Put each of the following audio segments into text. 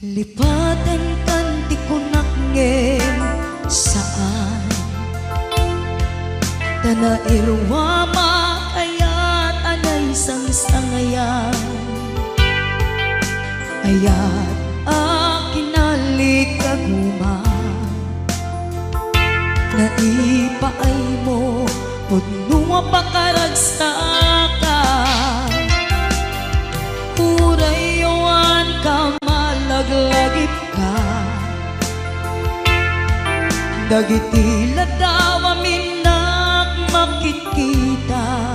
Lipatan kan di kunak ngem saan Tana irwama kayat anay sang sangayan Ayat akinalik naipaay mo Pudnunga pakaragsakan Urayawan ka malaglagip ka Dagiti ladawa minak makikita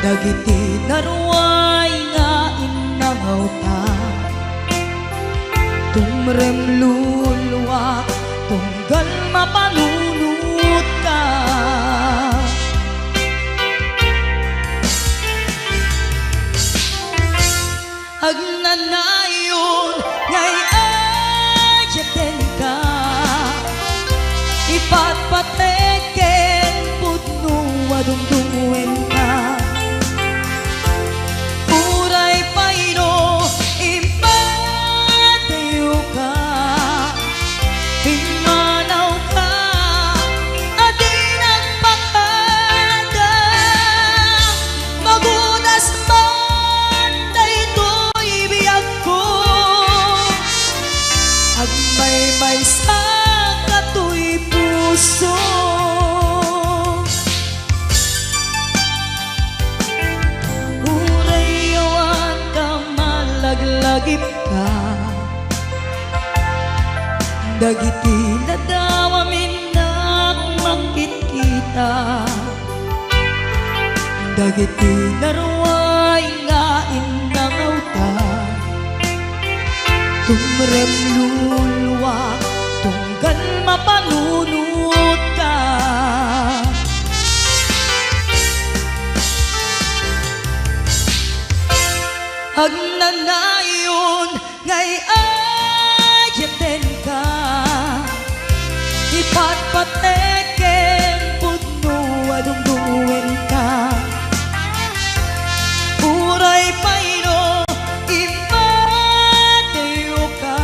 Dagiti naruay nga inangaw ta Tumrem luluwak tunggal mapanunot ka Agnanayon ngay ayaten ka Ipatpateken pudno adungdungwen ka Uray payno impadayo ka Pingmanaw ka adi nagpakada Magunas man daytoy biyag ko Agmay-may sa katoy puso Urayawan ka malaglagip ka Dagiti ladawa minak makikita Dagiti naruay nga inangaw ta Tumrem luluwa tunggal mapanunot ka Agnanayon ngay ayaten ka Ipatpateken pudno adungdungwen ka Uray payno ipadayo ka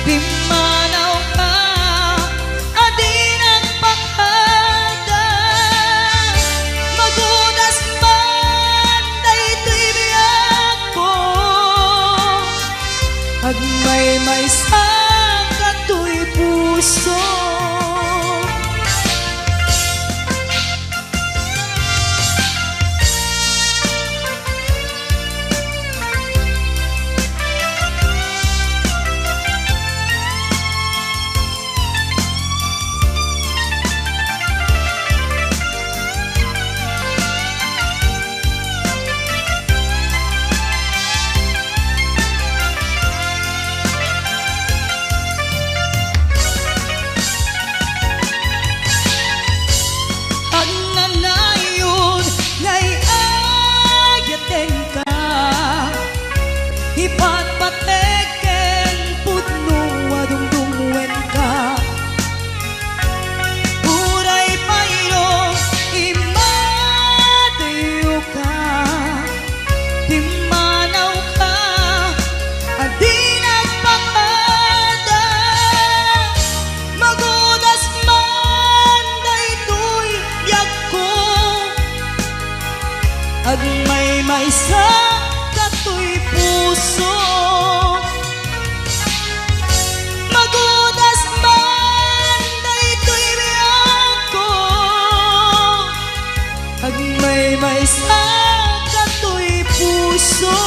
Pimanaw ka adi nagpakada Magunas man daytoy biyag ko Agmay-may sa katoy puso Ipatpateken pudno adungdungwen ka Uray payno imadayo ka Pimanaw ka adi nagpakada Magunas man daytoy biyag ko Agmay-may sa katoy puso Magunas man daytoy biyag ko Agmay-may sa katoy puso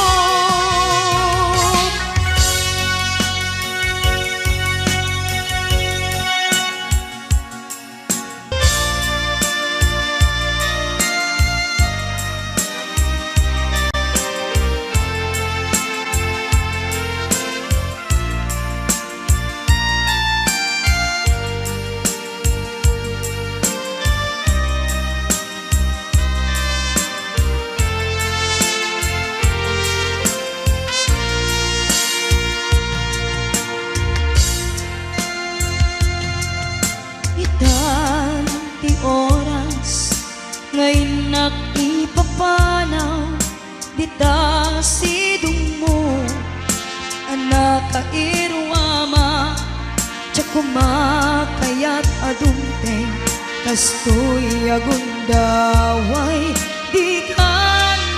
kumakayat adumpeng kastoy agundaway di ka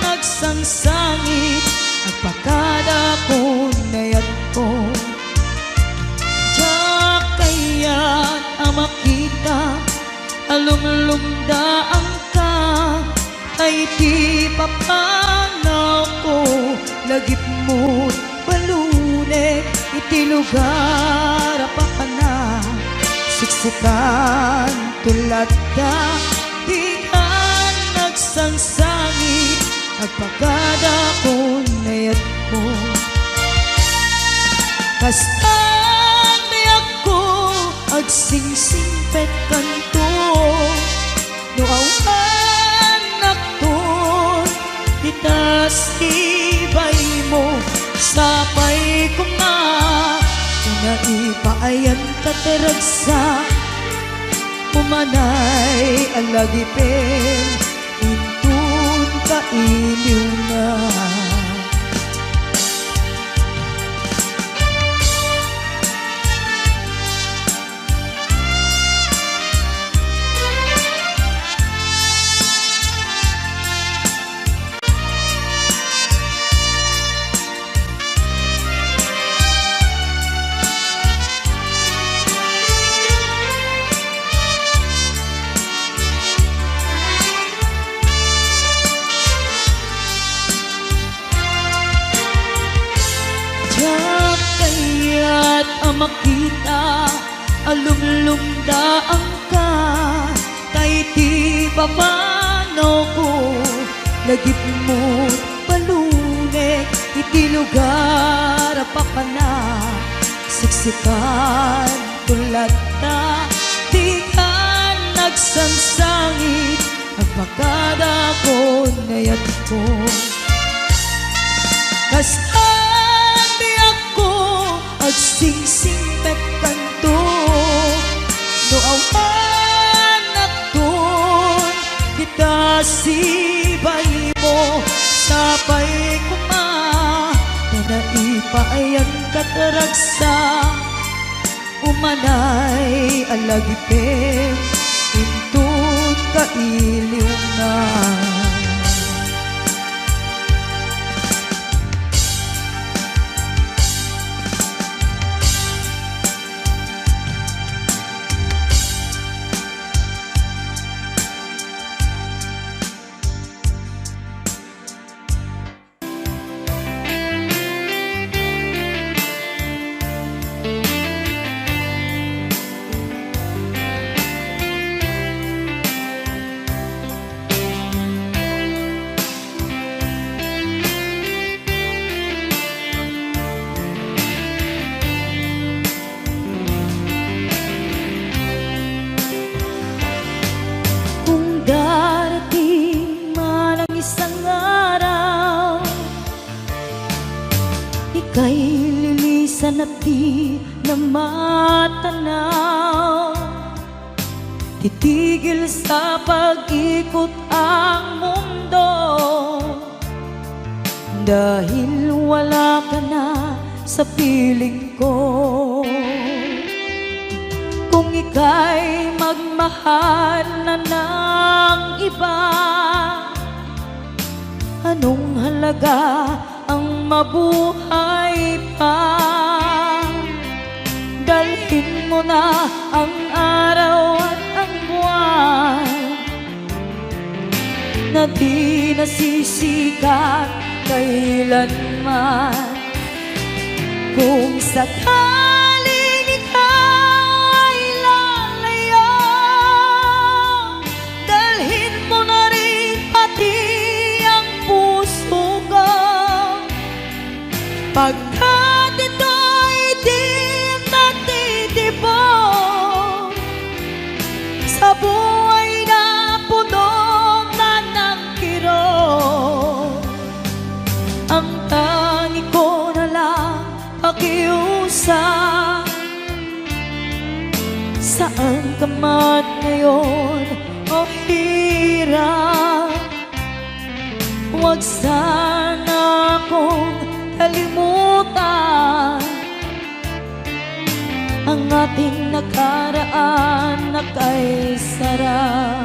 nagsangsangit agpakada ko nayat ko diya kayat ang makita alumlumdaan ka ay di papanaw ko lagip mo't balunek iti lugar pa ka na siksikan tulad ka di ka nagsangsangit agpagada ko nayat ko kastan nayak ko agsingsingpet kanto no awan nakton itas ibay mo sapay ko nga na ipaayan kataragsa umanay alagipin intun kailiw na makita alumlumdaan ka tay ti papano ko lagip mo't palunek iti lugar pa ka na siksikan tulad na di ka nagsangsangit agpakada ko nayat ko kastan di ako agsingsingpet kanto no awan nakton kita sibay mo sapay kuma na ipaayan kataragsa umanay alagipin intun kailiw na ika'y lilisan at di na matanaw titigil sa pag-ikot ang mundo dahil wala ka na sa piling ko kung ika'y magmahal na ng iba anong halaga ang mabuhay pa dalhin mo na ang araw at ang buwan na di nasisikat kailanman kung sakaling ikaw ay lalayo dalhin mo na rin pati ang puso ko pagkat ito'y di natitibok sa buhay na puno na ng kirot ang tangi ko na lang pakiusap saan ka man ngayon o hirap huwag sana akong kalimutan ang ating nakaraan na kay sarap.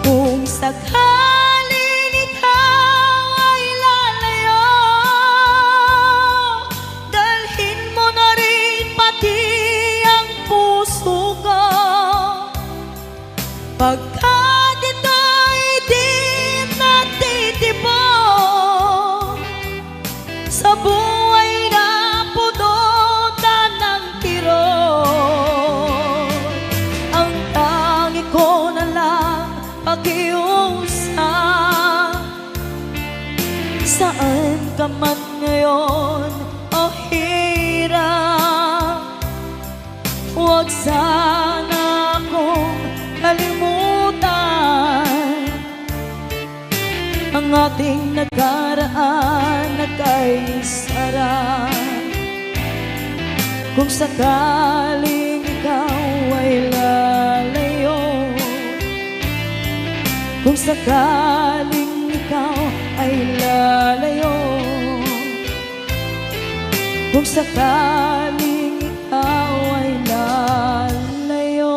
Kung sakaling ikaw ay lalayo, dalhin mo na rin pati ang puso ko. Pagkat ito'y di natitibok sa buhay na punutan ng kirot, ang tangi ko na lang pakiusap. Saan ka man ngayon o hirap, huwag sana akong kalimutan ang ating nakaraan na kay sarap. Kung sakaling ikaw ay lalayo, kung sakaling ikaw ay lalayo, kung sakaling ikaw ay lalayo.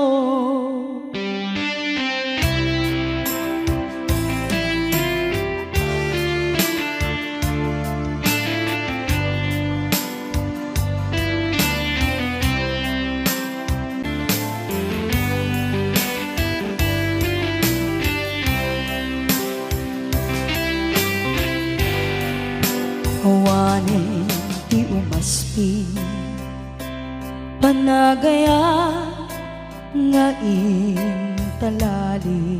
Hawanin di umaspi, panagaya nga intalali.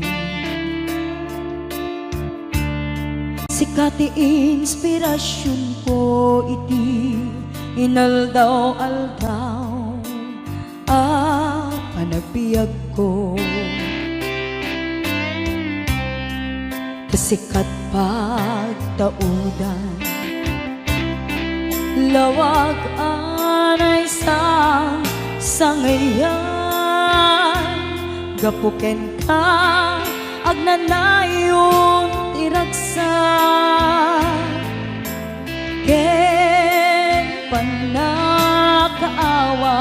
Sikati inspirasyon ko iti inaldaw-aldaw panagbiag ko. Kasikat pagtaudan, lawag anay sangayan, gapuken ka agnanayon tiragsa, ken panakaawa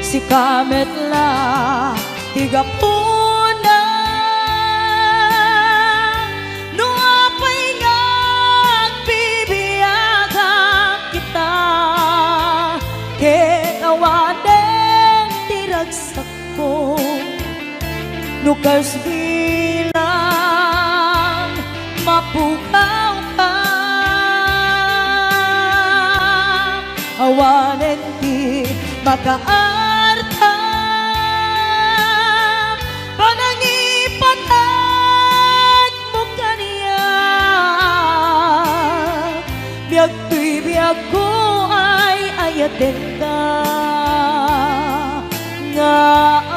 si kametla tigapuna. No apay nga bibiyagan kita, ken awanen tiragsak ko. No kars bilang mapukaw ka, awanen ti makaarta, panangipatag mo kaniya. Biag tuy biag ko ay ayaten ka, nga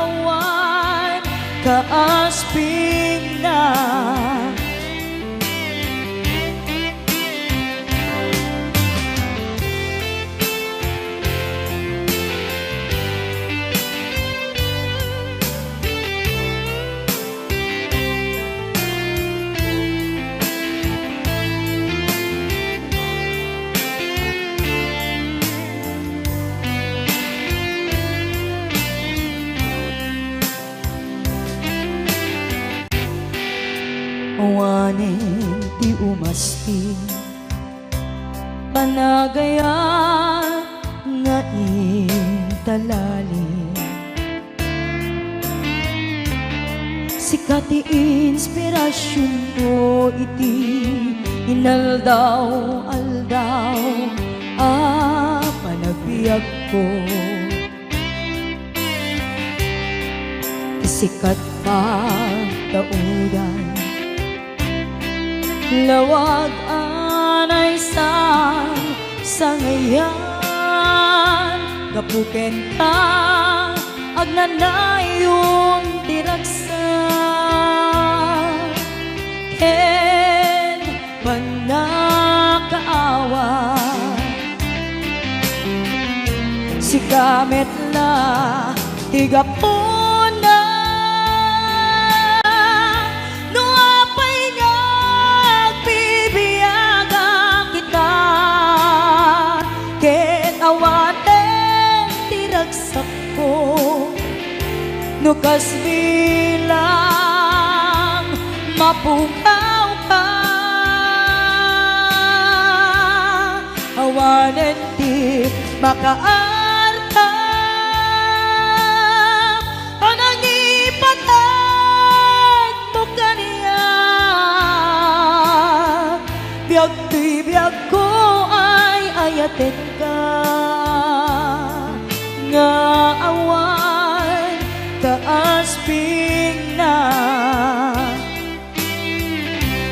awan kaasping na. Awanin ti umaspi, panagaya nga intalali. Sikat ti inspirasyon ko iti inaldaw-aldaw panagbiag ko. Sikat pagtaudan, lawag anay sangayan, kapuken ka agnanayon tiraksa ken panakaawa si kamet la higapon no apay nga bibiyaga kita ken awaten tiragsak ko no kas bilang mapukaw ka awanen ti makaarta panangipatag mo kaniya biyag ti biyag ko ay ayaten ka nga awan kaasping na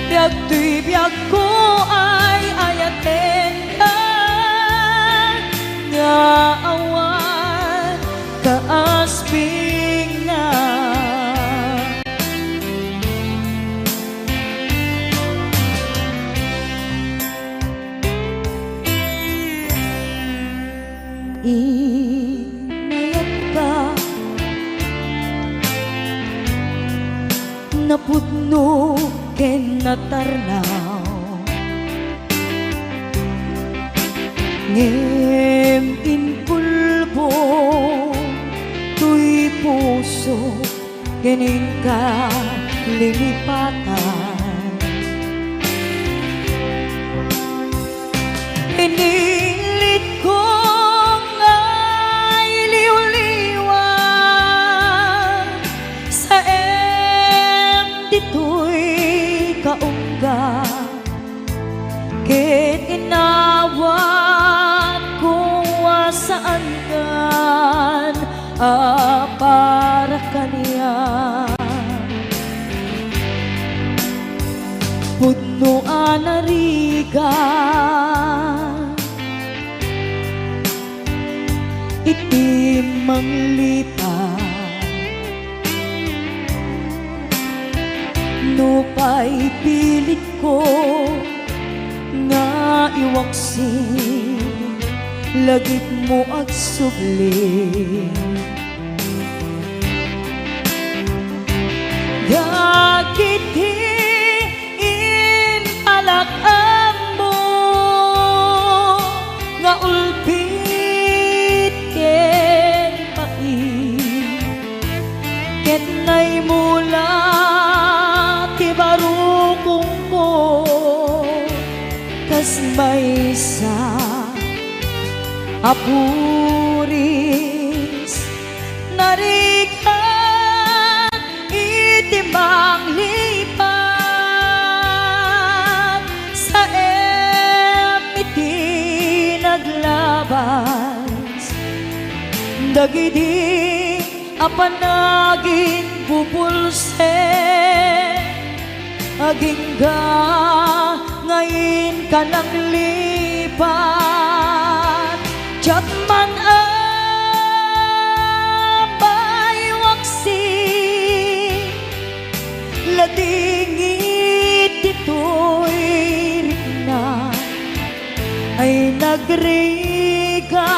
biyag ti biyag ko ay ayaten ka nga awan kaasping na inayat ka napudno ken natarnaw ngem inpulbo tuy puso kening ka lilipatan pinilit ko ngay liw-liwan sa dito'y kaungga ket inawat kung wasaan kan para kaniya pudno anarigan iti manglipat no pa'y pilit ko nga iwaksin lagit mo agsubli dagit in alakam mo nga ulpit ken pait ket nay mula barukong ko kas maysa apuris narikan itimang lipat sa iti naglabas dagiti apanaging bubulse aging ka ngayon ka nang lipat tiyak man abay waksi ladingit dito'y rikna ay nagriga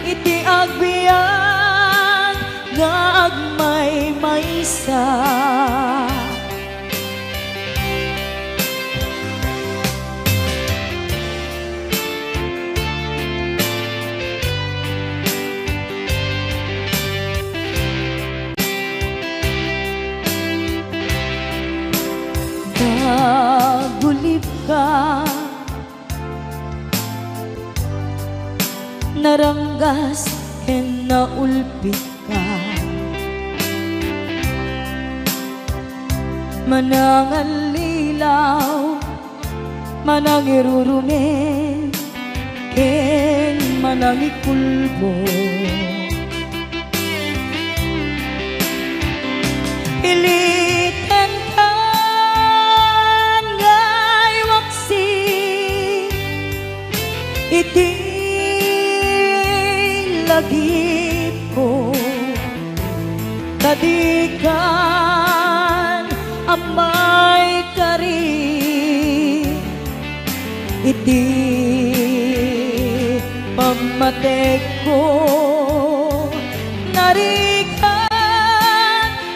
iti agbiyan nga agmay maysa nagulib ka naranggas ken naulpit ka manangan lilaw manang irurumen ken manang ikulbo piliten kan ngay waksi iti lagip ko tadikan amay kari iti pamatek ko narikan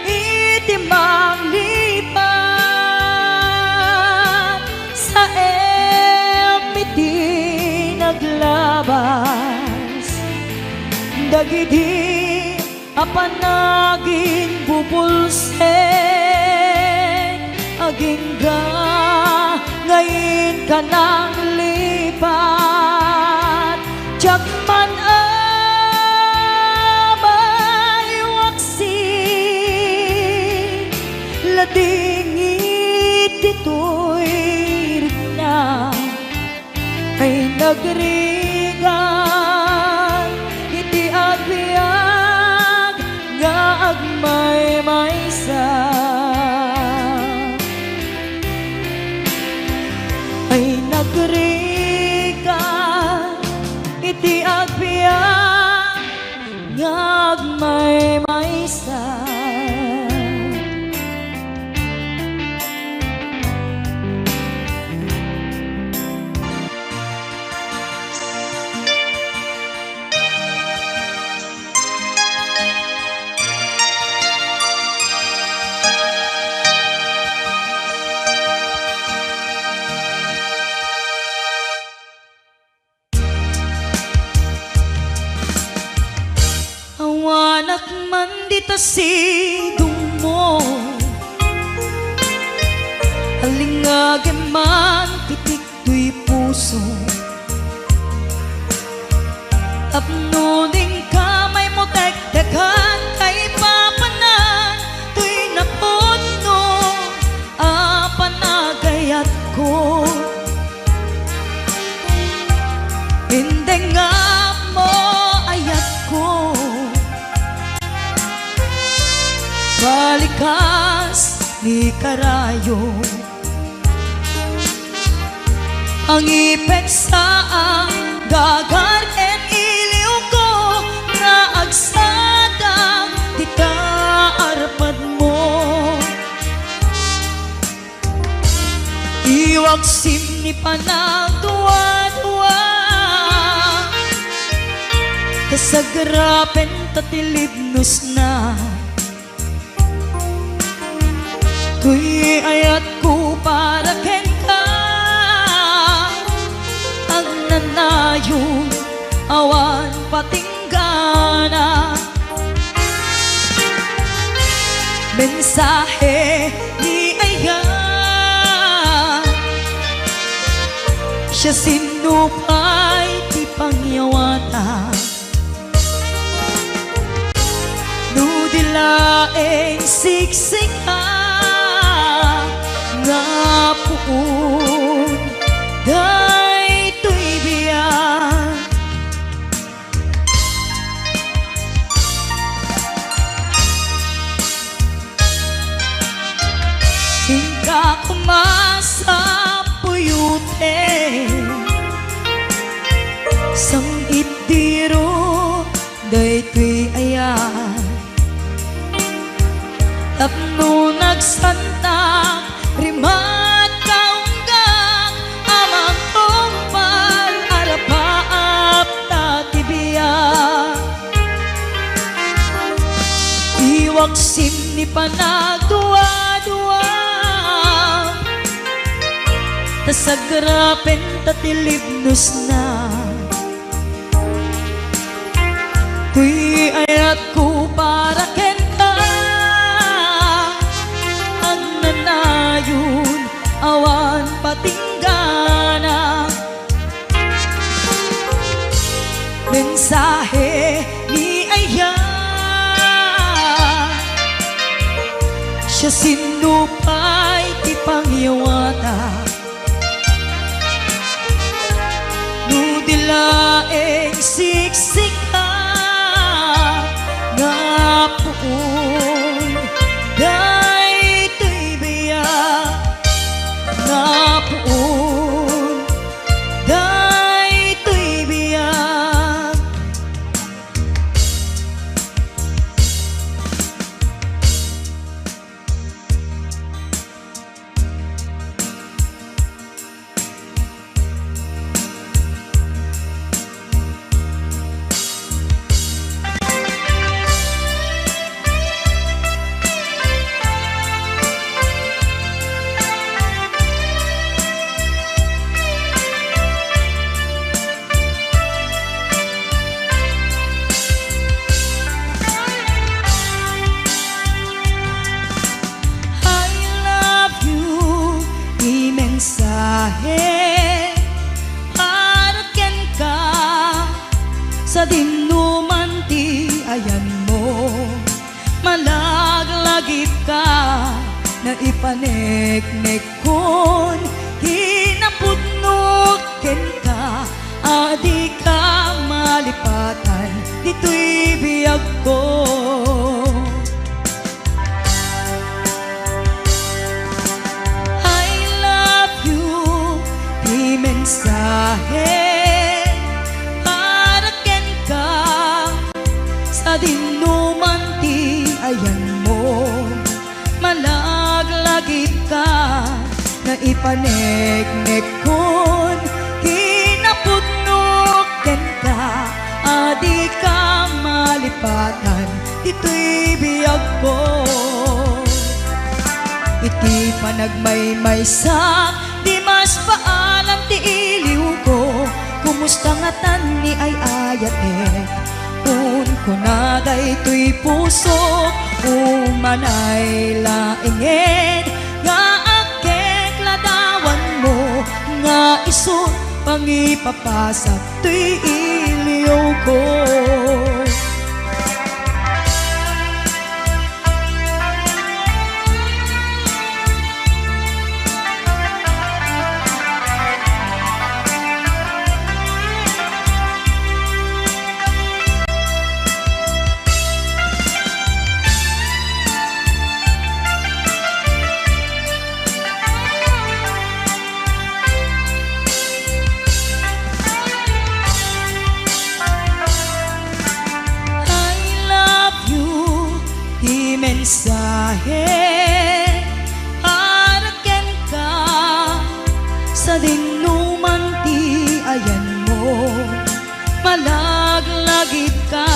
iti manglipan sa iti naglabas dagiti apanagin bubulsek agingga ngayon ka nang lipat Jakman amay waksin ladingit ito'y rigna ay nagrigan iti agbiag nga agmay-maysa ay nagrigan iti agbiag nga agmay-maysa. Awanak man dita sidong mo alingage man pitik tuy puso tapnuning kamay mo tektekan kay papanan tuy napunno apanagayat ko hindi nga mo ayat ko balikas ni karayo ang ipek sa ang dagar en iliw ko na agsadang tita arpad mo iwag sim ni panagduwa-duwa kasagrapen tatilibnos na tuy ayat ko para ken ka ang nanayon awan patinggana mensahe ni aya siya sinupay ti pangyawata nudilaeng siksika nga puon daytoy biyan singka kumasa puyute sang itiro daytoy ayan tapno nagsantang rimat kaunggang amang tumpal arapaap tatibiyang iwag sim ni panagduwa-duwa tasagrapen tatilibnos na tuy ayat ko para ken ka nanayon awan patinggana mensahe ni aya siya sinupay ti pangyawata nudilaeng siksika nga puon daytoy biyak nga puon daytoy biyak sa dinuman ti ayan mo, malaglagip ka na ipaneknek kon hinapudnot ken ka, adi ka malipatan dito'y biyag ko. I love you, di mensahe para ken ka sa dinuman ti ayan mo, malaglagip ka na ipaneknek kon kinapudnok ken ka, adi ka malipatan dito'y biyag ko. Iti panagmaymaysa di mas paalam ti iliw ko, kumusta nga tan ni ay ayatek kun kunaday to'y puso umanay laingin nga akek ladawan mo, nga isot pangipapasak to'y iliw ko. Mensahe para ken ka sa dinuman ti ayan mo, malaglagip ka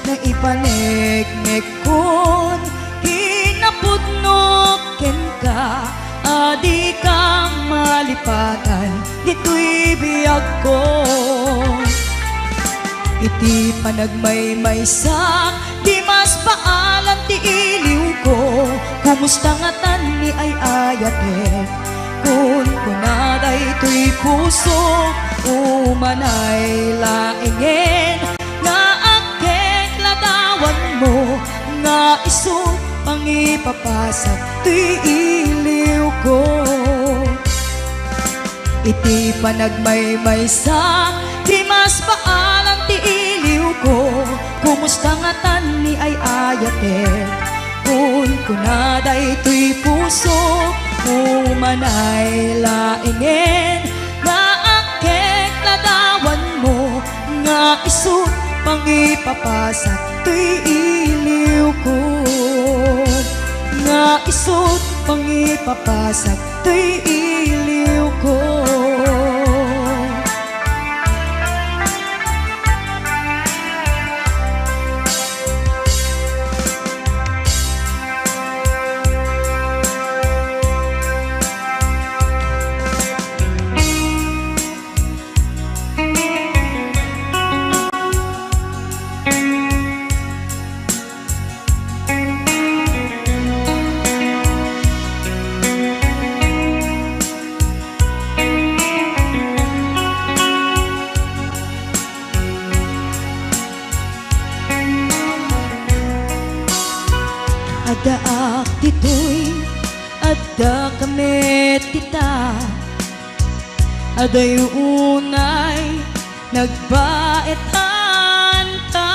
na ipaneknek kon kinapudnok ken ka, adi ka malipatan dito'y biyag ko. Iti panagmaymaysa di mas paalam ti iliw ko, kumusta nga tan ni ay ayatek kun kunaday to'y puso umanay laingin nga akek ladawan mo, nga isot pangipapasak to'y iliw ko. Iti panagmaymaysa di mas paalam ti iliw ko, kumusta nga tan ni ay ayatek kun kunaday to'y puso umanay laingin nga akek ladawan mo, nga isot pangipapasak to'y iliw ko, nga isot pangipapasak to'y iliw ko. Adaak dito'y adda kamet tita, aday unay nagbaetan ta,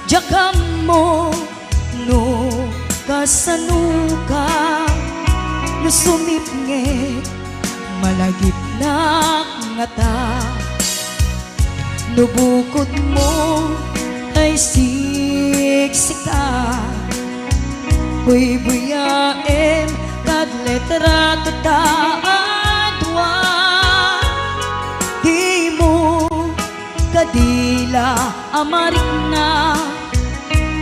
jakam mo no kasanuka no sumipnget malagip na ngata, no bukod mo ay siksika, buy-buyaem kad letra tataadwa, di mo kadila amarik na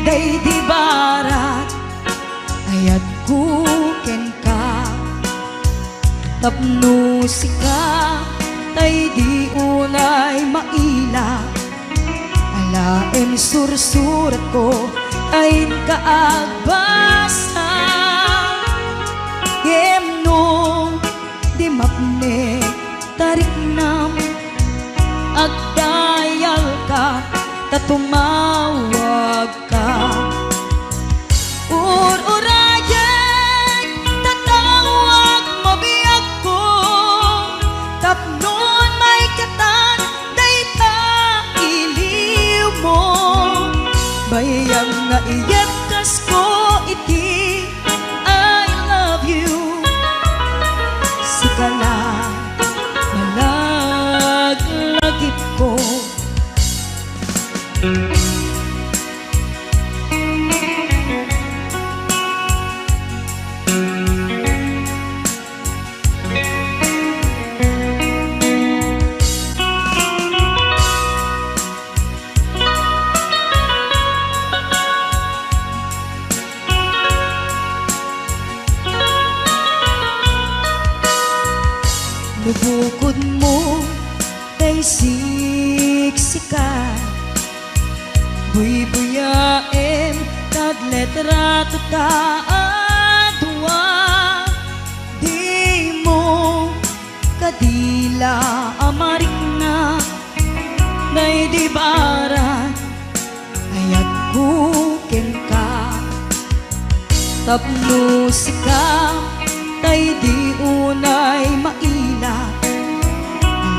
day di barat ayat kuken ka, tapno sika tay di unay maila, alaem sursurat ko ain kaagbasa, yemno di mapne tarik nam agda tumawag ka. Ururayan, tatawag mo biyak ko, tapnon may katan, dayta iliw mo. Bayang nga iyat kas ko iti, I love you. Sikala, malaglagip ko. Lubukod mo kay siksika, buy-buyaem tagletra tutaadwa. Di mo kadila amarik na nay di barat, ayag kuken ka. Tapno sika tay di unay maila,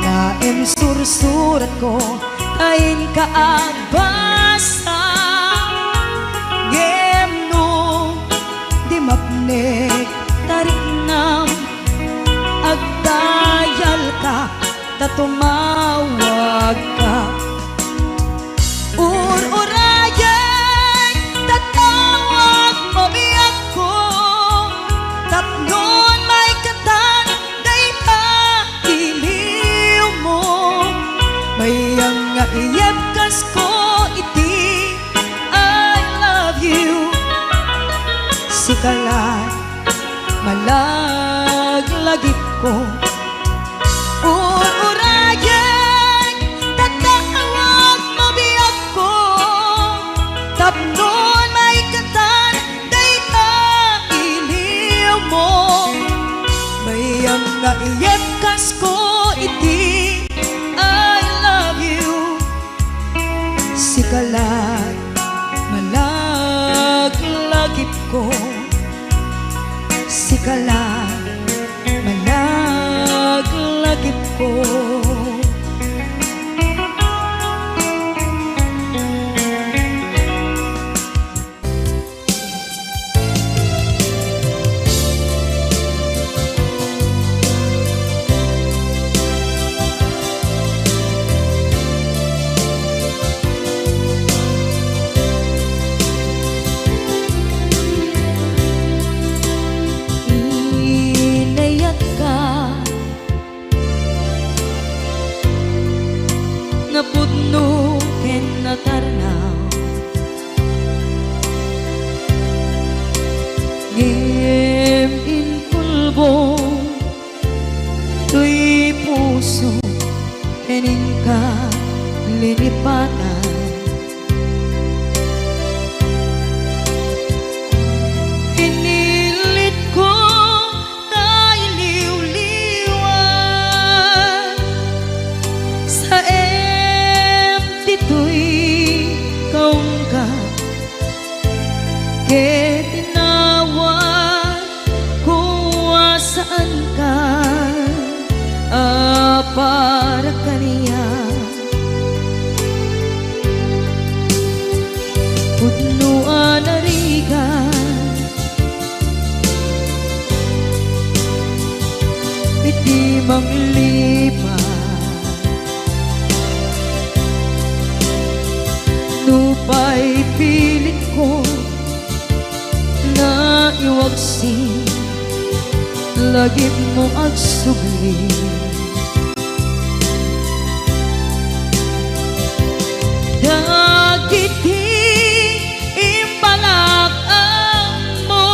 laem sursurat ko tayin ka agbasa. Gemno di mapnek tarik nam, agdayal ka tatumawag ka. Ururayan, tatawag mo biyak ko, tapnon may katan, dayta iliw mo. Bayang nga iyap kas ko iti, I love you. Sikala, malaglagip ko. Ururayan, tatawag mo biyak ko, tapnon may katan, dayta iliw mo. Bayang nga iyap kas ko iti, I love you. Sikala, malaglagip ko. Sikala, malaglagip ko. Inayat ka, napudno ken natarnaw, ngem inkulbo tuy puso kening ka linipatan. Pinilit ko na iliw-liwan sa empty tuy kaung ka, ke tinawag kung saan ka, para kaniya. Pudnuan arigan, iti manglipat, nupay pilit ko na iwagsin, lagip mo agsubli. Dagiti imbalak mo,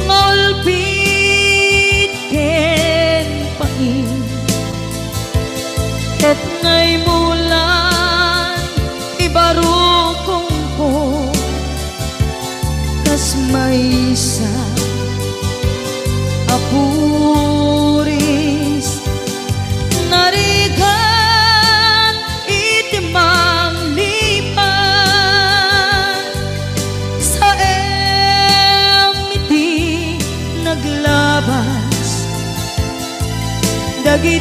ngolpit ken pain, ket ngay mulan ibarukong ko, kas maysa apuris narigan iti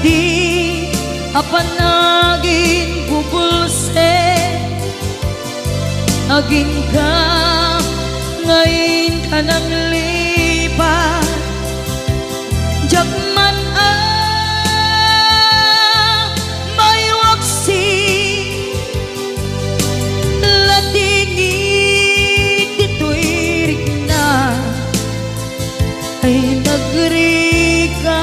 Dagidi apanagin bubulse aging ka ngayon ka nang lipat Jakman may waksi latingit dito'y rigna ay nagrika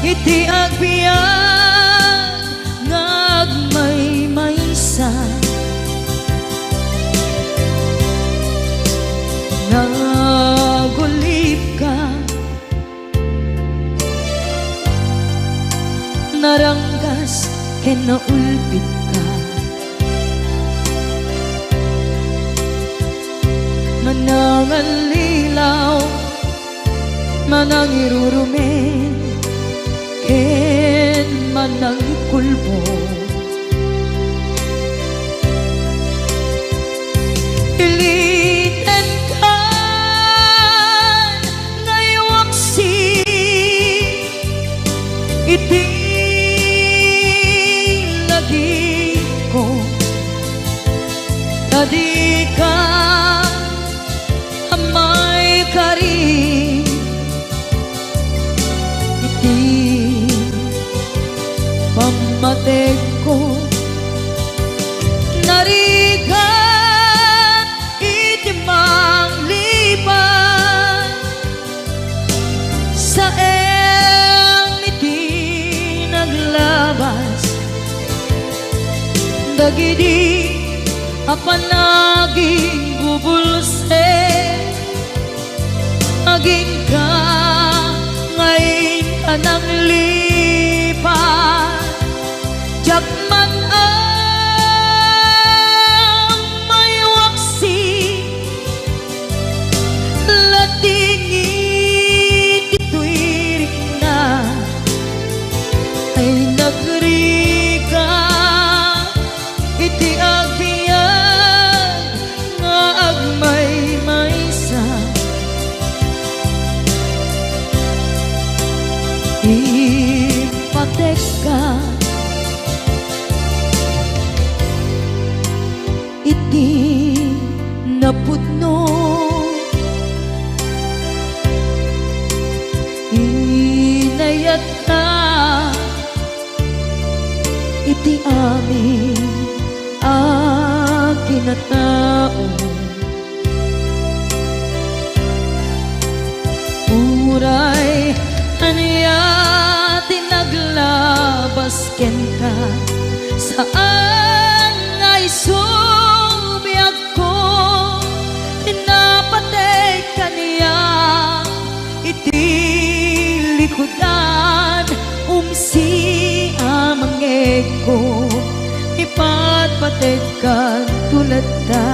iti agbiyan ngagmay maysa nagulip ka naranggas kinaulpit ka manangan lilaw manang irurumen ken manang kulbo iliten ka ngaywaksi iti lagi ko tadi ka amay karin iti pamatek ko narigat iti manglipan sa iti naglabas dagidi apanaging bubulse aging ka ngayon ka nang lipat Jakman may waksi latingit ito'y rigna ay nagrika iti agbiyan nga agmay maysa ipatek ka iti napudno inayat ka iti amin kinatao uray aniya tinaglabas ken ka saan ngay subiyag ko tinapatay kaniya iti likudan umsi amangeg ko ipatpatay kan tulad ta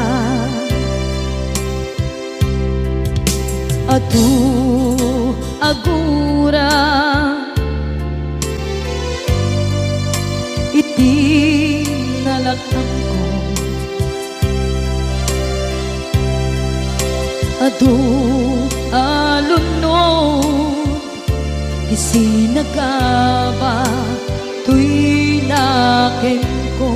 adu agura iti nalakang ko adu alunod isinagaba tuy nakin ko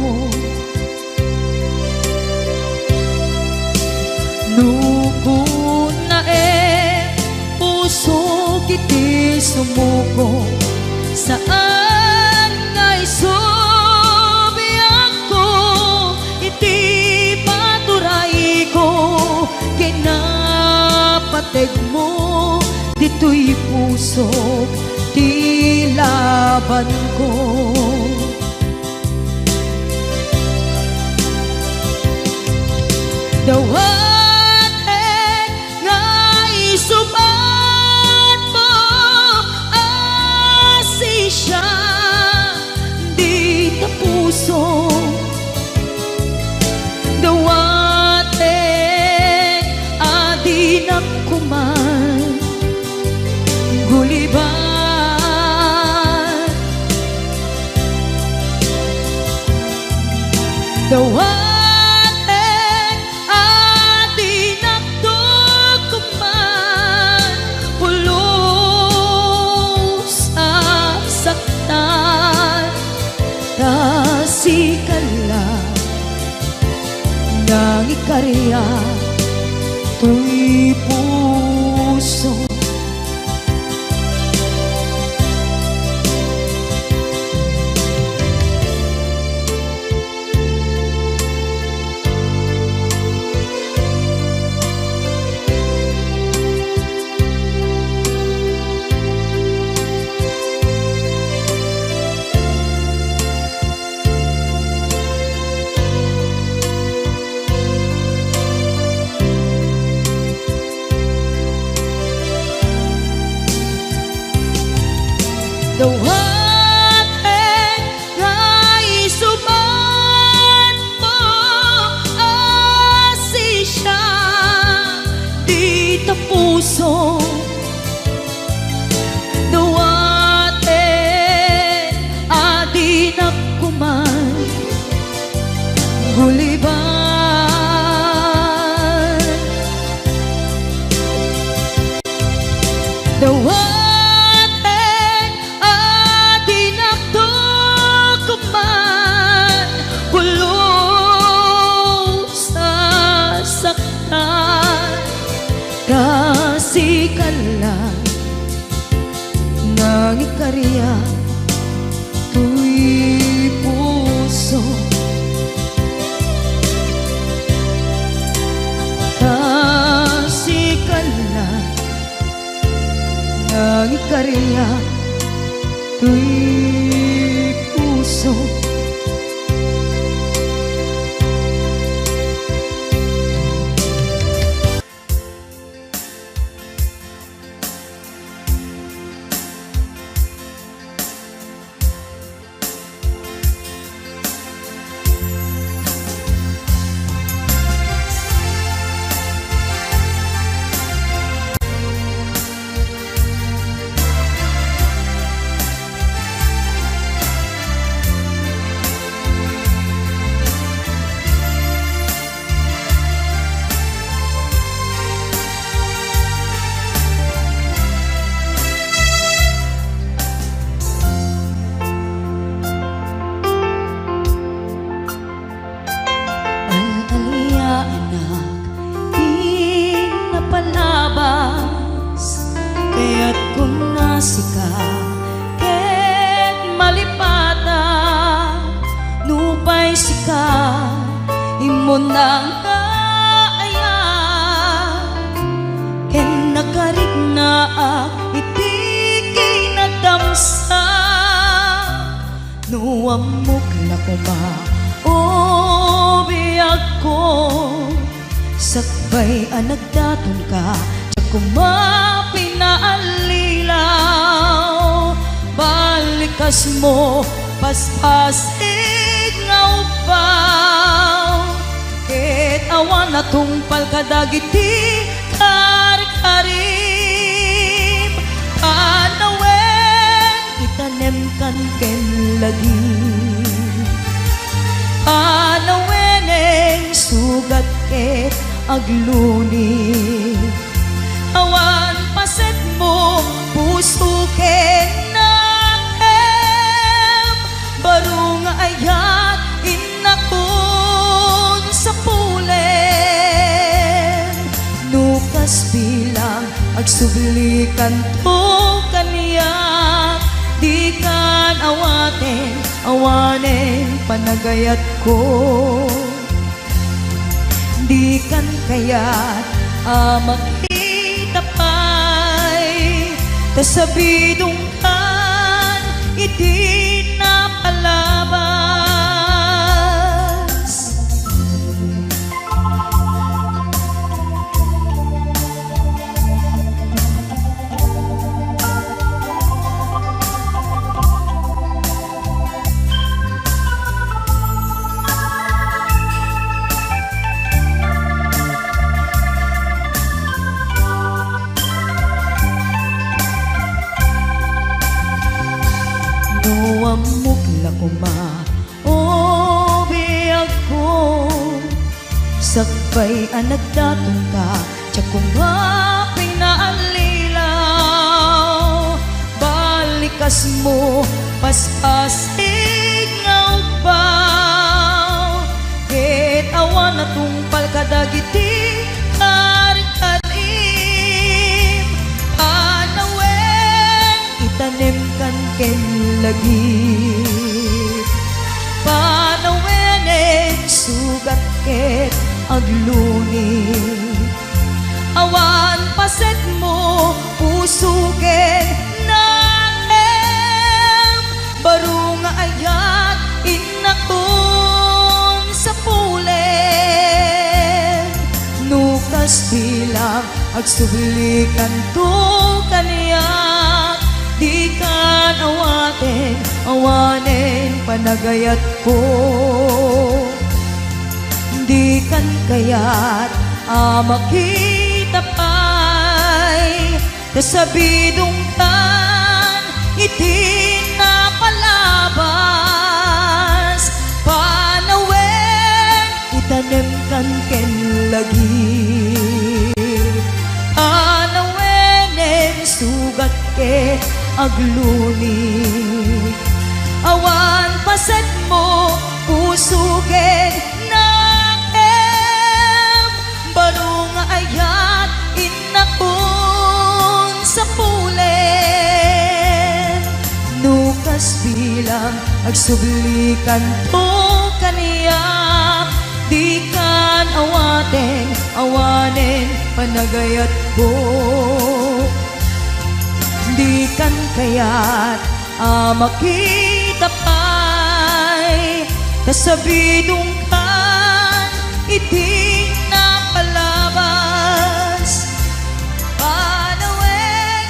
nukun na puso kiti sumuko saan ngay subiyang ko iti paturay ko kinapateg mo dito'y puso di laban ko dawaten nga isubat mo asisya di ta puso dawaten adi na kuman guliban dawaten sa nang ikarya to'y puso. Dawatin nga'y subat mo asisya di tapuso. Dawatin adin ako man guliban. Dawatin kasi ka lang nang ikarya to'y puso. Kasi ka lang nang ikarya to'y puso. Palabas kaya't kung nasika ket malipata nupay sika imo nang kaaya ken nakarit na iti kinadamsa nuamok na kuma o biyag ko sakbay anagdaton ka kuma pinaalilaw balikas mo paspasig nga upaw ket awan na tungpal kadagiti kari-karim panawen itanem kan ken lagi panaweneng sugat ket agluni awan paset mo puso ken nakem barong ayat inakon sa pulen nukas bilang agsublikan to kaniya di kan awanen panagayat ko di kan kayat makitapay tasabidong kan iti na palabas. Nuamok la kuma o biyag ko sakbay anagdaton ka tiyak kuma pinaalilaw balikas mo paspasig nga upaw ket awan na lagi. Panawenin sugat ket agluni, awan paset mo pusuken naem, baro nga ayat inakon sa pulen, nukas bilang agsublikan to kaniya, di kan awaten awanen panagayat ko, di kan kayat makita pa'y kasabidong tan iti napalabas, panawen itanem kan ken lagi. Panawenen sugat ke agluni, awan paset mo pusugen naem, baro nga ayat inakon sa pulen, nukas bilang agsublikan to kaniya, di kan awaten awanen panagayat ko, di kan kayat makita pa'y kasabidong kan iti napalabas, panawen.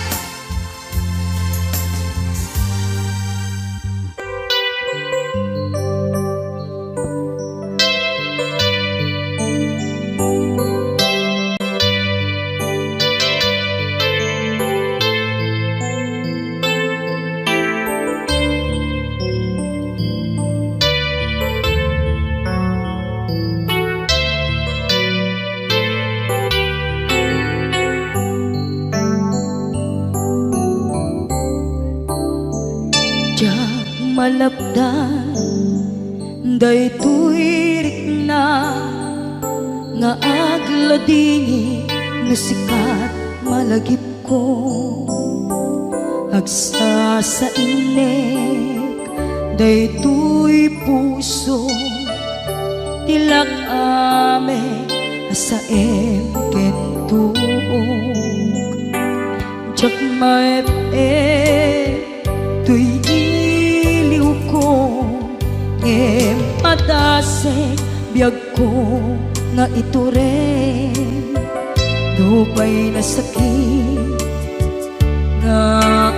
Malapdan daytoy rikna nga agladini nga sikat malagip ko, agsa sa inek daytoy puso, tilak ame asaem ken tuog, jak maep tuy padasek biyag ko nga ito rin, dupay na sakit nga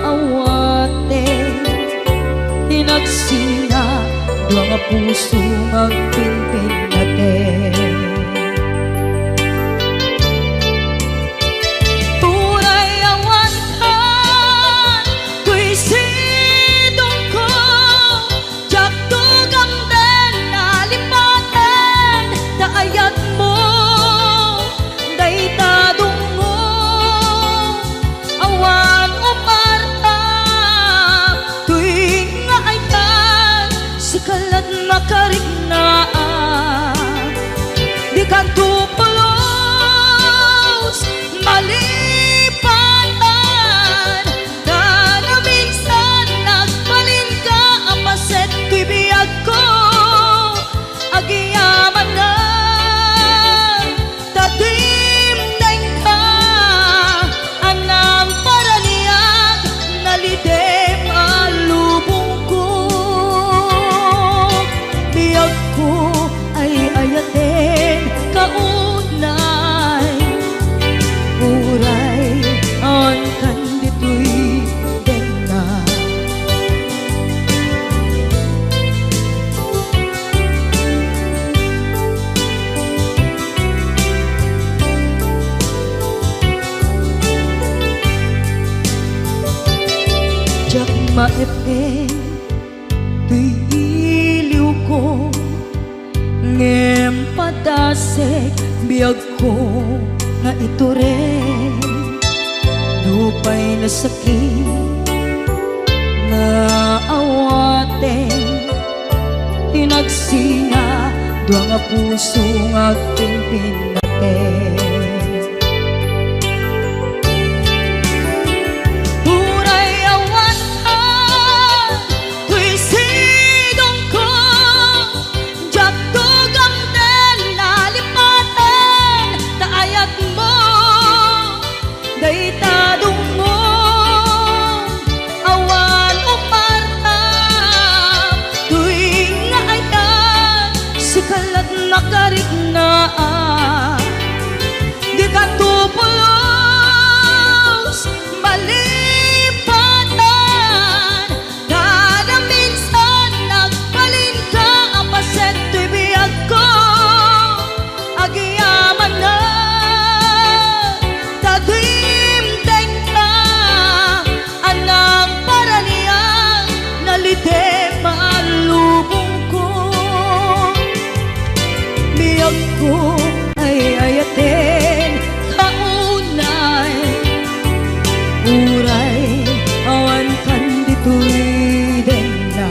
awaten, tinagsina dua nga puso magpinpin natin. Turay awan ka tuy sidong ko, jak tugang ayat mo daytadong mo, awan o parta tuwing nga aytan si kalat makariknaan, di kan tupulos malipatan, na minsan nagbalin ka apaset tuy biyag ko, agiyaman na maepeng tuy iliw ko, ngem padasek biyag ko nga ito rin, dupay na sakit na awaten, tinagsina dua nga puso nga pinpin natin. kalignaan. Di ka tupulos malipatan, kada minsan nagbalin ka ang paseto'y biyag ko. Agyaman na tagimteng ka, anang paraniang nalite malubong ko. Biyag ko ay ayatin kaunay, uray awan kan dito'y dena.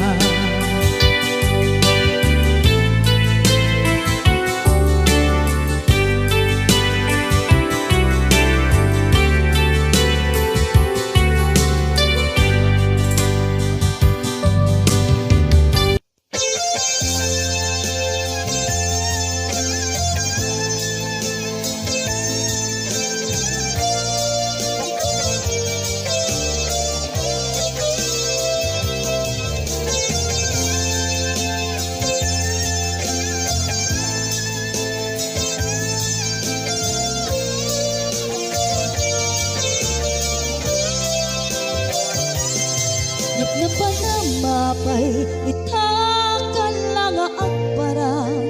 Napnapan na mapay, itakan lang agparang.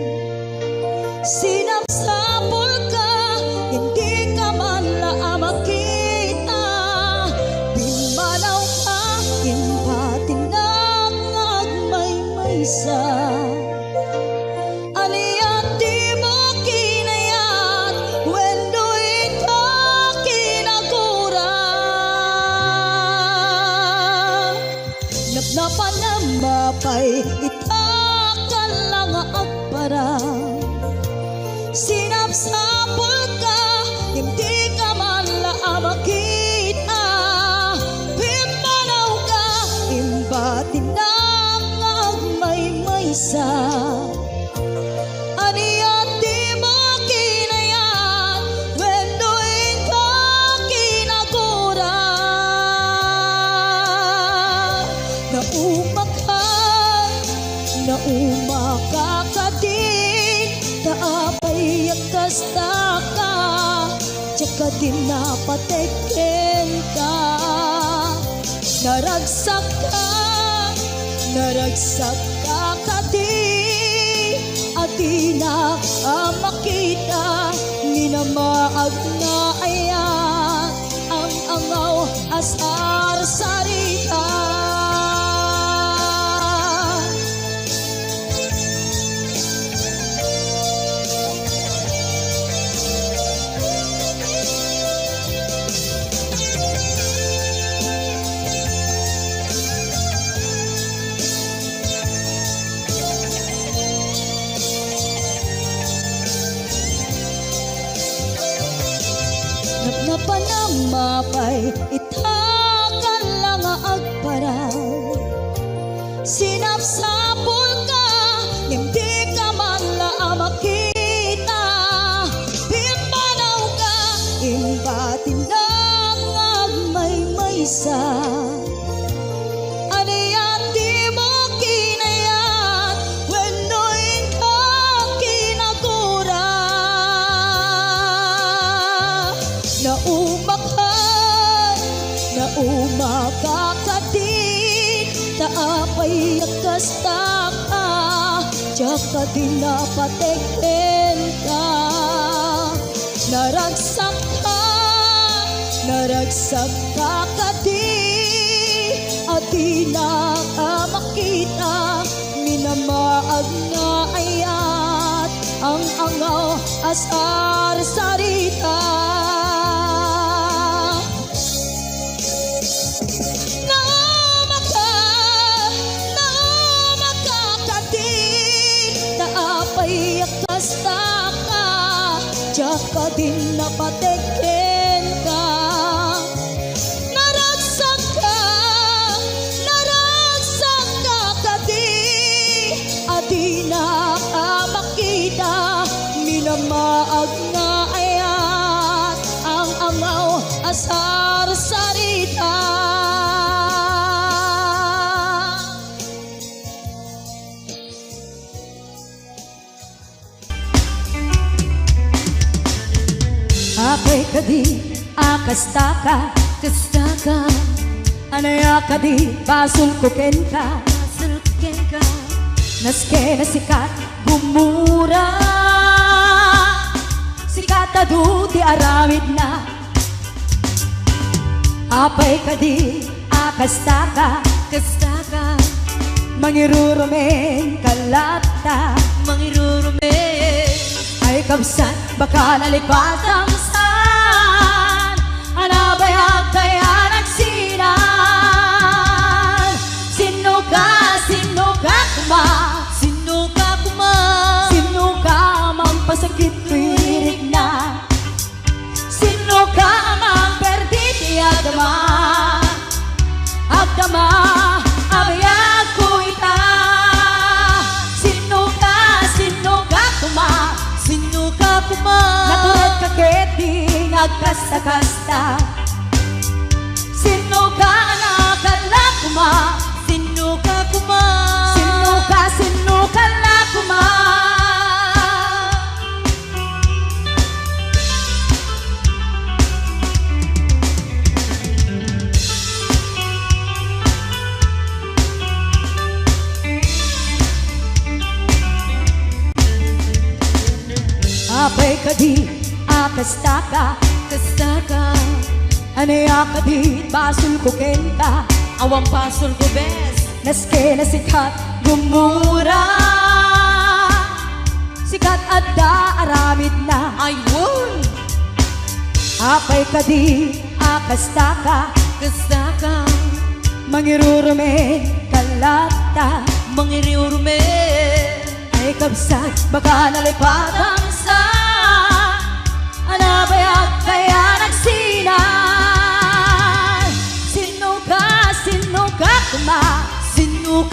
Sinapsapol ka, hindi ka man la makita. Pinmanaw ka, impatinag agmay-maysa. Aliyat di mo kinayat, wendo ito kinagura. Napnapan na mapay, itakan lang agparang. Sinapsapol ka, hindi ka man la makita. Pimanaw ka, imbatinang agmay-maysa. Aniyat di mo kinayat, wendo ito kinagura. Nauma ka din, taapay kasta ka, tsaka din napateken ka. Naragsak ka din, at di na makita. Minamaag na ayan, ang angaw asar sarita. Napnapan na mapay, itakan lang agparang. Sinapsapol ka, hindi ka man la makita. Pimanaw ka, imbatinang agmay-maysa. Aniyat di mo kinayat, wendo ito kinagura. Nauma ka din, taapay kasta ka, tsaka din napateken ka. Naragsak ka din, at di na makita. Minamaag na ayat, ang angaw asar sarita. Kasta ka, tsaka din napateken ka. Naragsak ka din, at di na makita. Minamaag na ayat, ang angaw asar sarita. Apay kadi akastaka kastaka anaya kadi basulkuken ka naske na sikat gumura sikat adu ti aramid na apay kadi akastaka kastaka mangirurumen kalata mangirurumen ay kabsan baka nalipatang saan anabayag kaya nagsinan sino ka kuma sino ka mampasakit tuwirik na sino ka mang perditi agdama abayag ko ita sino ka kuma naturat kaketing agkasta-kasta sino ka nakala kuma sino ka la kuma apay kadi akastaka kastaka anaya kadi basul ko kenta awang basul ko bes naske na sikat gumura sikat adda aramid na ayun apay kadi akastaka kastaka mangirurumen kalata mangirurumen ay kabsat baka nalipatang sa anabayag kaya nagsinan sino ka kuma sino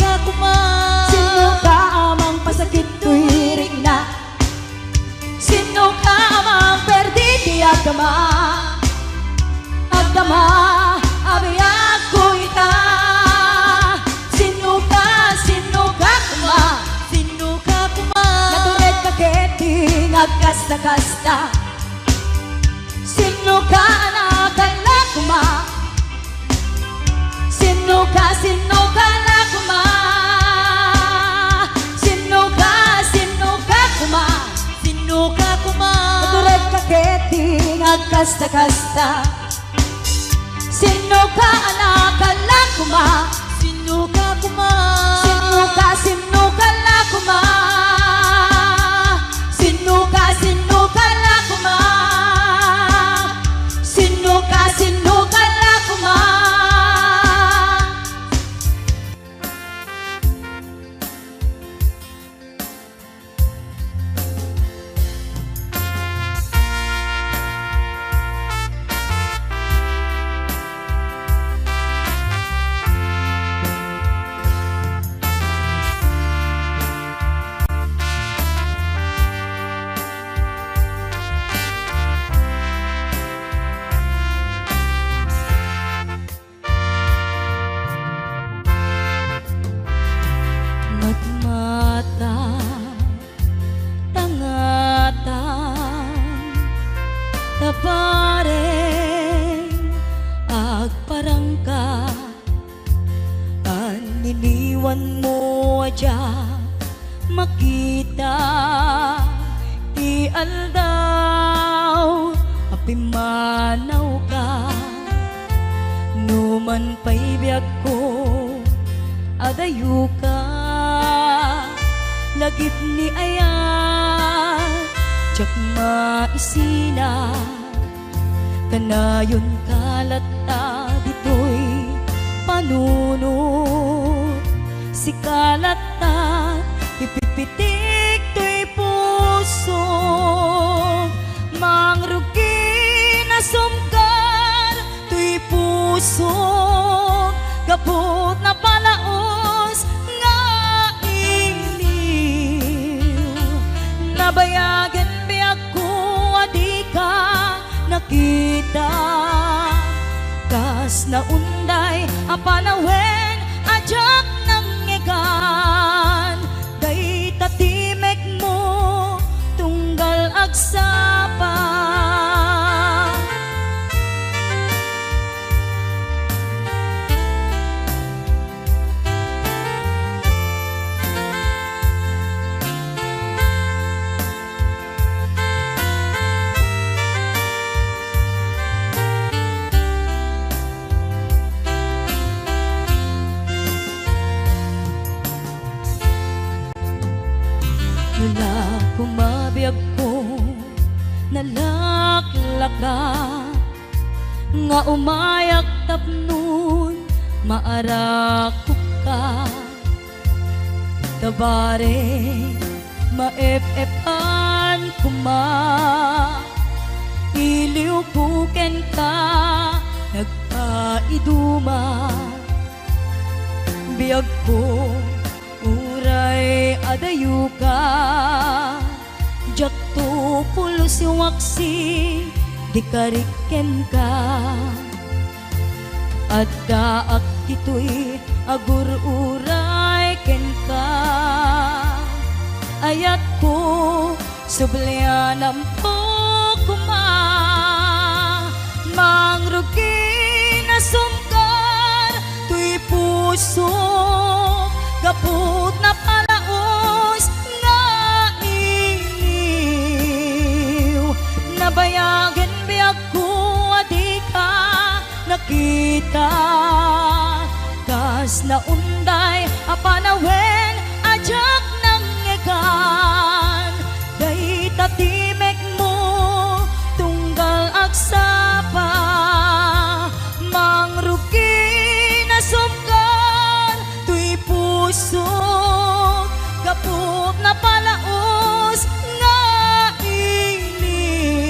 ka amang pasakit tuwirik na sino ka amang perditi agdama abayag ko ita sino ka kuma naturet kaketing agkasta-kasta sino ka nakala kuma sino ka la kuma sino ka kuma naturet kaketing agkasta-kasta sino ka nakala kuma sino ka la kuma sino ka la kuma sino ka la kuma Tapareng agparangka aniniwan mo adya makita ti aldaw apimanaw ka numan paibiyag ko adayu ka lagip ni ayan tsak maisina kanayon kalata dito'y panunod si kalata ipipitik to'y puso mangrugi na sumkar to'y puso kaput na palaos nga iniw nabayagan biyak ko adi ka nakita kas na unday apanawen ajak ng ngegan day tatimek mo tunggal agsapa Nula kumabiyag ko nalaklaka nga umayak tapnon maarakok ka tabare maep-epan kuma iliw puken ka nagpaiduma biyag ko uray adayu ka jakto pulo si waksi di kariken ka at kaak ito'y agur uray ken ka ayat ko sublianam po kuma mangrugi na sumkar tuy puso kaput na palaos nga iliw nabayagan biyag ko adi ka nakita kas na unday apanawen ajak ng egan day tatimek mo tunggal agsapa mangrugi na sumkar tuy puso kaput na palaos nga iliw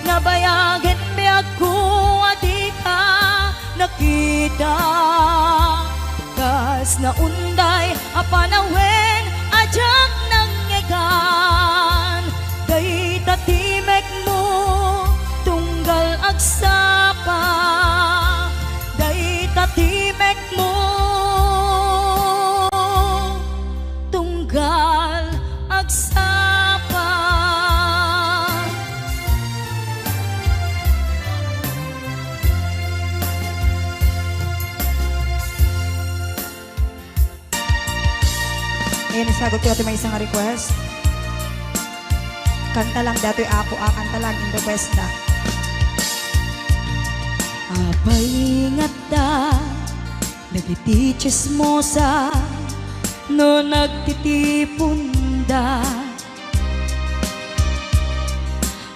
nabayagan biyag ko adi ka nakita kas na unday apanawen ajak ng egan day tatimek mo tunggal agsapa day tatimek mo tunggal agsapa. Ayan, isagot ko ito may isang request. Kanta lang dato'y ako, kanta lang in request na. Apay ingat da nagiti chismosa no nagtitipon da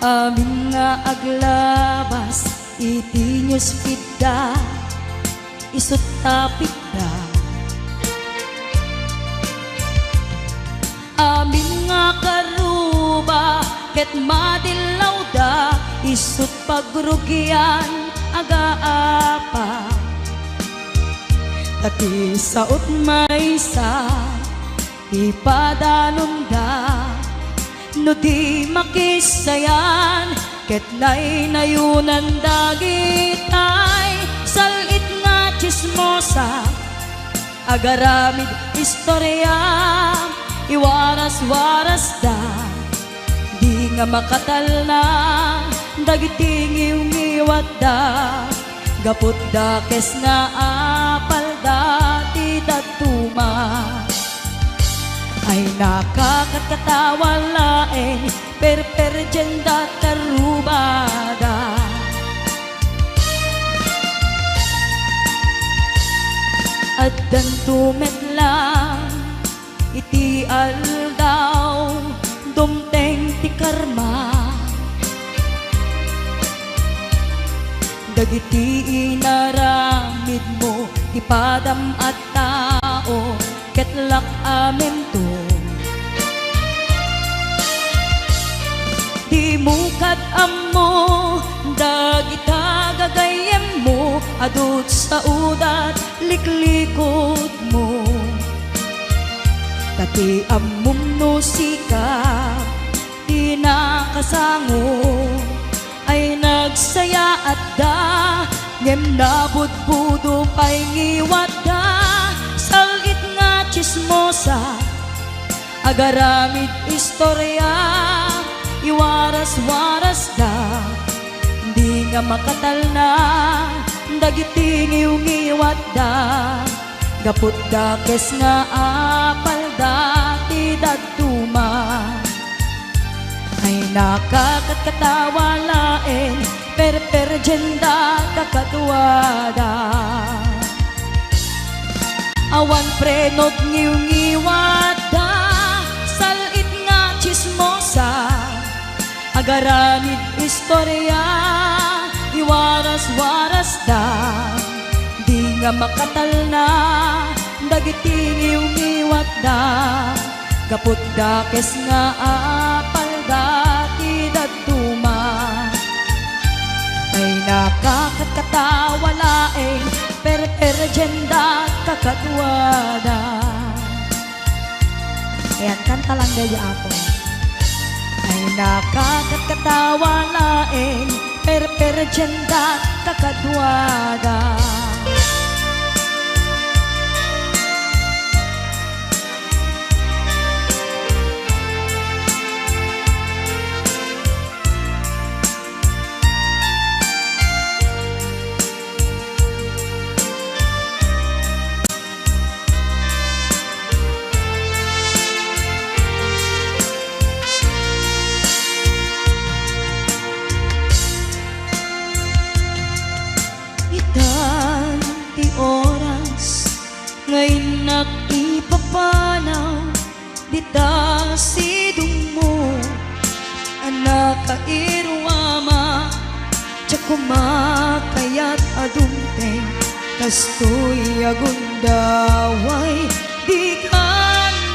amin nga aglabas iti newsfeed da isut tapit da amin nga karuba ket madilaw da isut pagrugyan aga-apa Tati saot may sa ipadanon da no di makisayan ket nay nayunan dagitay salit nga chismosa agaramid istorya iwaras-waras da di nga makatal na dagiting iwat da gapot da kes nga apal da ti datuma ay nakakatkatawa laeng perperjenda karubada at dantumet lang iti aldaw dumteng ti karma dagiti inaramid mo ti padam at tao ketlak amen to di mukat ammo dagita gagayem mo adut sa udat liklikod mo tati ammum no sikap di nakasango ay nagsaya at da ngem nabudbudo pay ngiwat da salit nga chismosa agaramid istorya iwaras-waras da di nga makatal na dagiti ngiwat da gapot da kes nga apal da ti daduma ay nakakatkatawa laeng perperjenda kakatuwada awan prenot ngiw-ngiwat da agaramid istorya, iwaras-waras da, di nga makatal na, dagiti iwat da, gapot dakes nga apal dati daduma. Ay nakakatkatawa laeng, per-perjenda kakatwada. Ayan, kanta lang daya ako. Ay nakakatkatawa laeng, per-perjenda kakatwada. Itan ti oras ngayon nakipapanaw, dita sidong mo anak kairwama, tsa kumakayat adumteng kastoy agundaway, di ka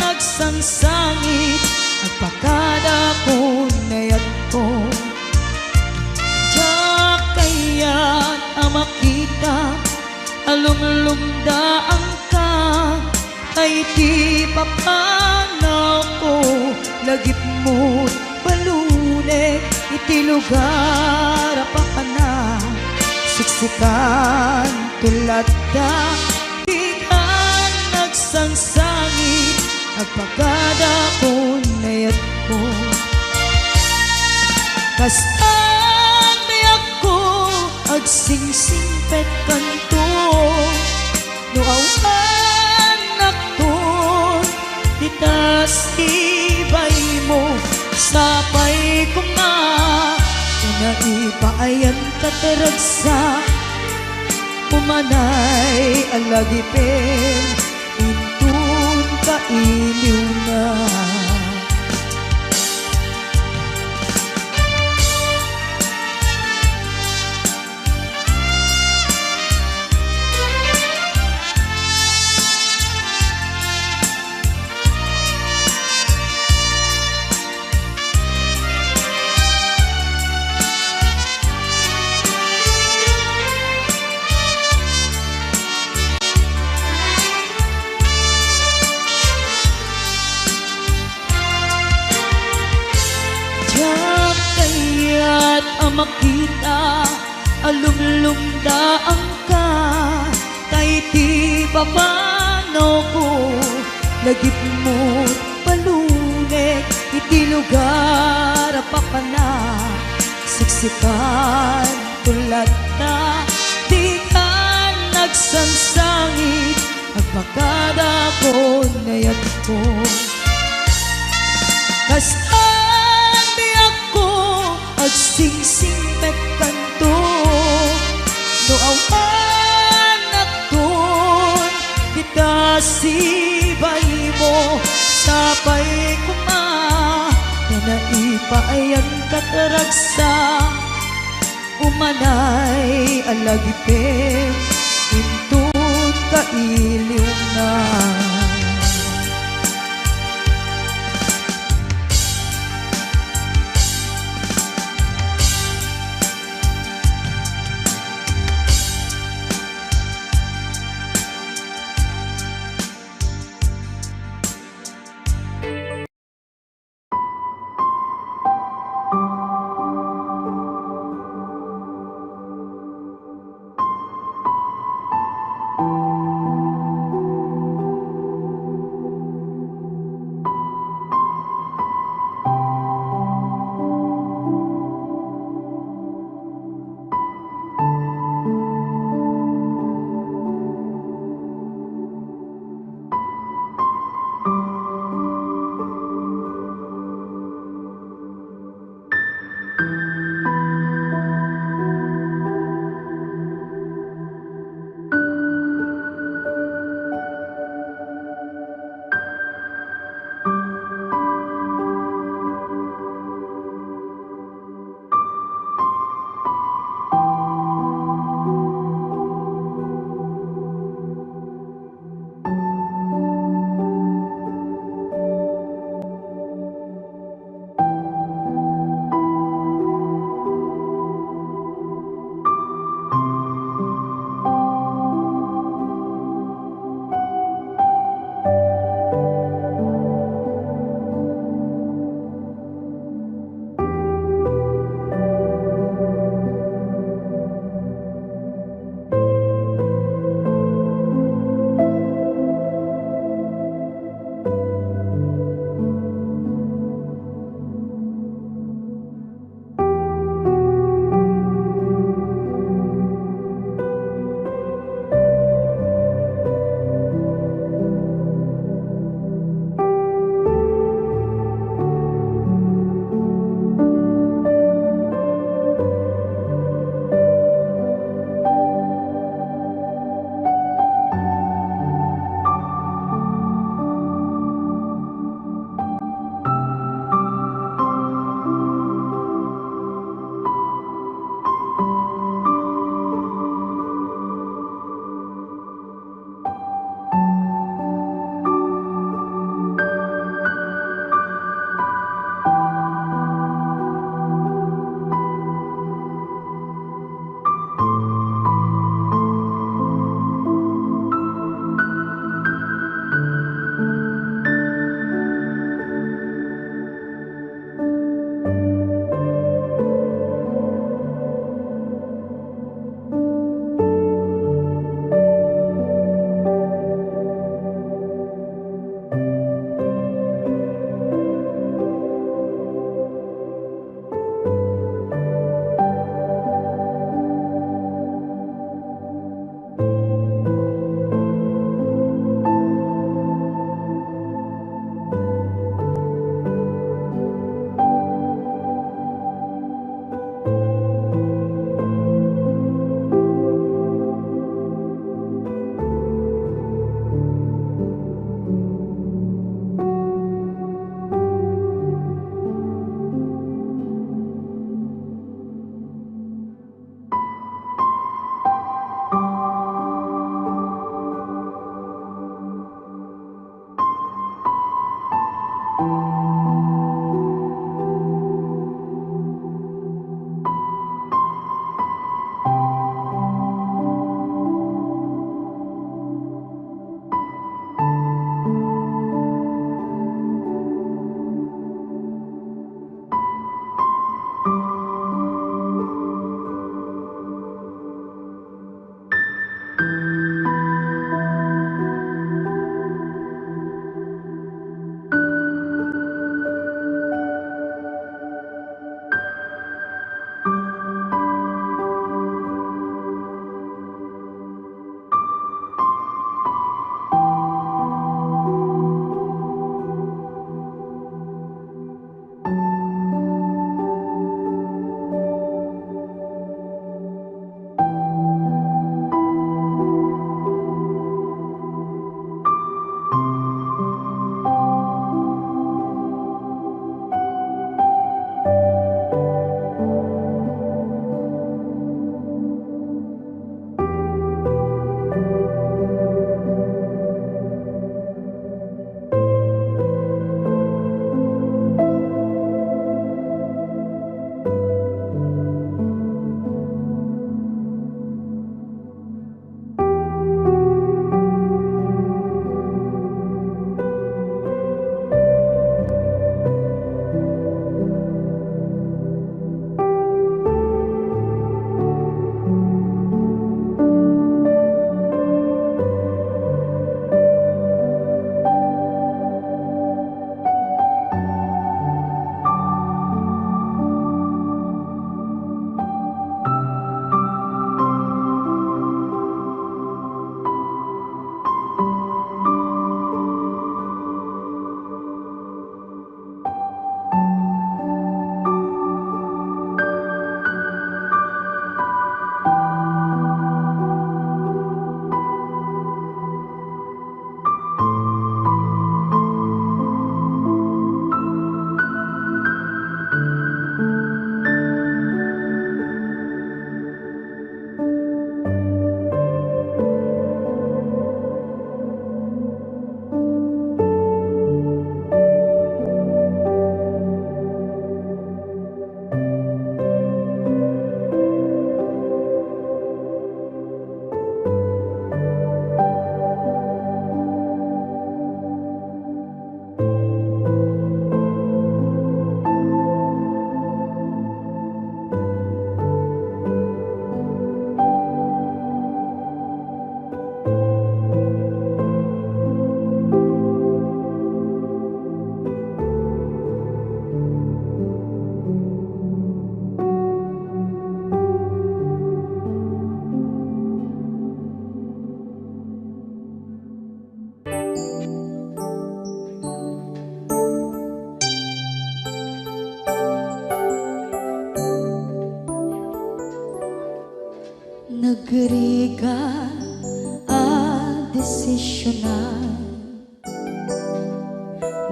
nagsangsangit agpakada ko nayat ko. Kaya't makita alumlumdaan ka, ay di papanaw ko lagip mo't balunek, iti lugar pa ka na siksikan tulad da, di ka nagsangsangit agpagada ko nayat ko. Agsingsingpet kanto, no anak ton, itas ibay mo, sapay ko nga, naipayan kataragsa, umanay alagipin, intun kailiw na. Kaya't makita alumlumdaan ka, kay di papanaw ko lagip mo't palunek, iti lugar pa ka na siksikan tulad na, di ka nagsangsangit agpakada ko nayat ko. Agsingsingpet kanto, no anak ton, kita sibay mo, sapay kuma, na naipayan kataragsa, umanay alagipin, intun kailiw na.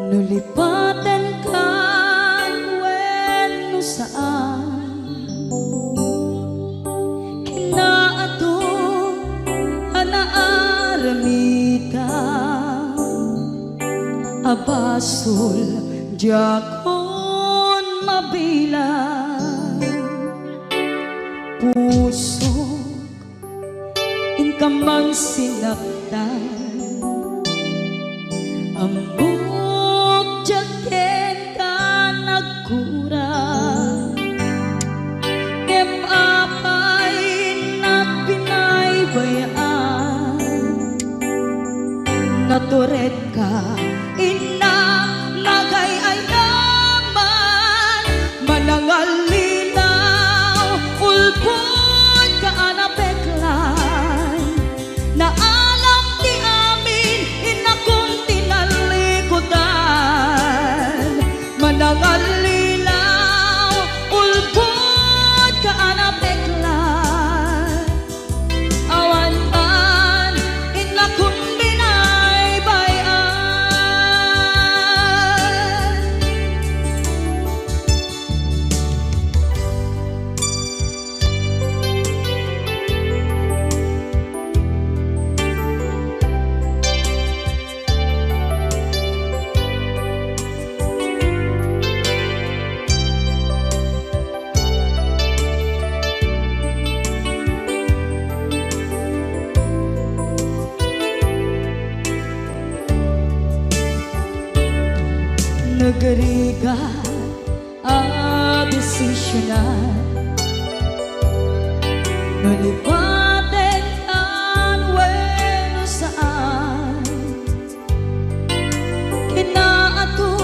Nulipatan kan wenno saan kinaato anaaramita abasol jakon mabilang puso inkamang sinaktan ambok jaket ka nagkurang ngem apay na pinaybayaan naturet ka ina nagay ay naman manangalinaw ulpot ka anapeklan na alam ti amin inakong tinalikutan manangalinaw ulpot ka anapeklan awan-an inakong binaybayan. Nagarigat ang desisyonan nalipatin ang weno saan kinaato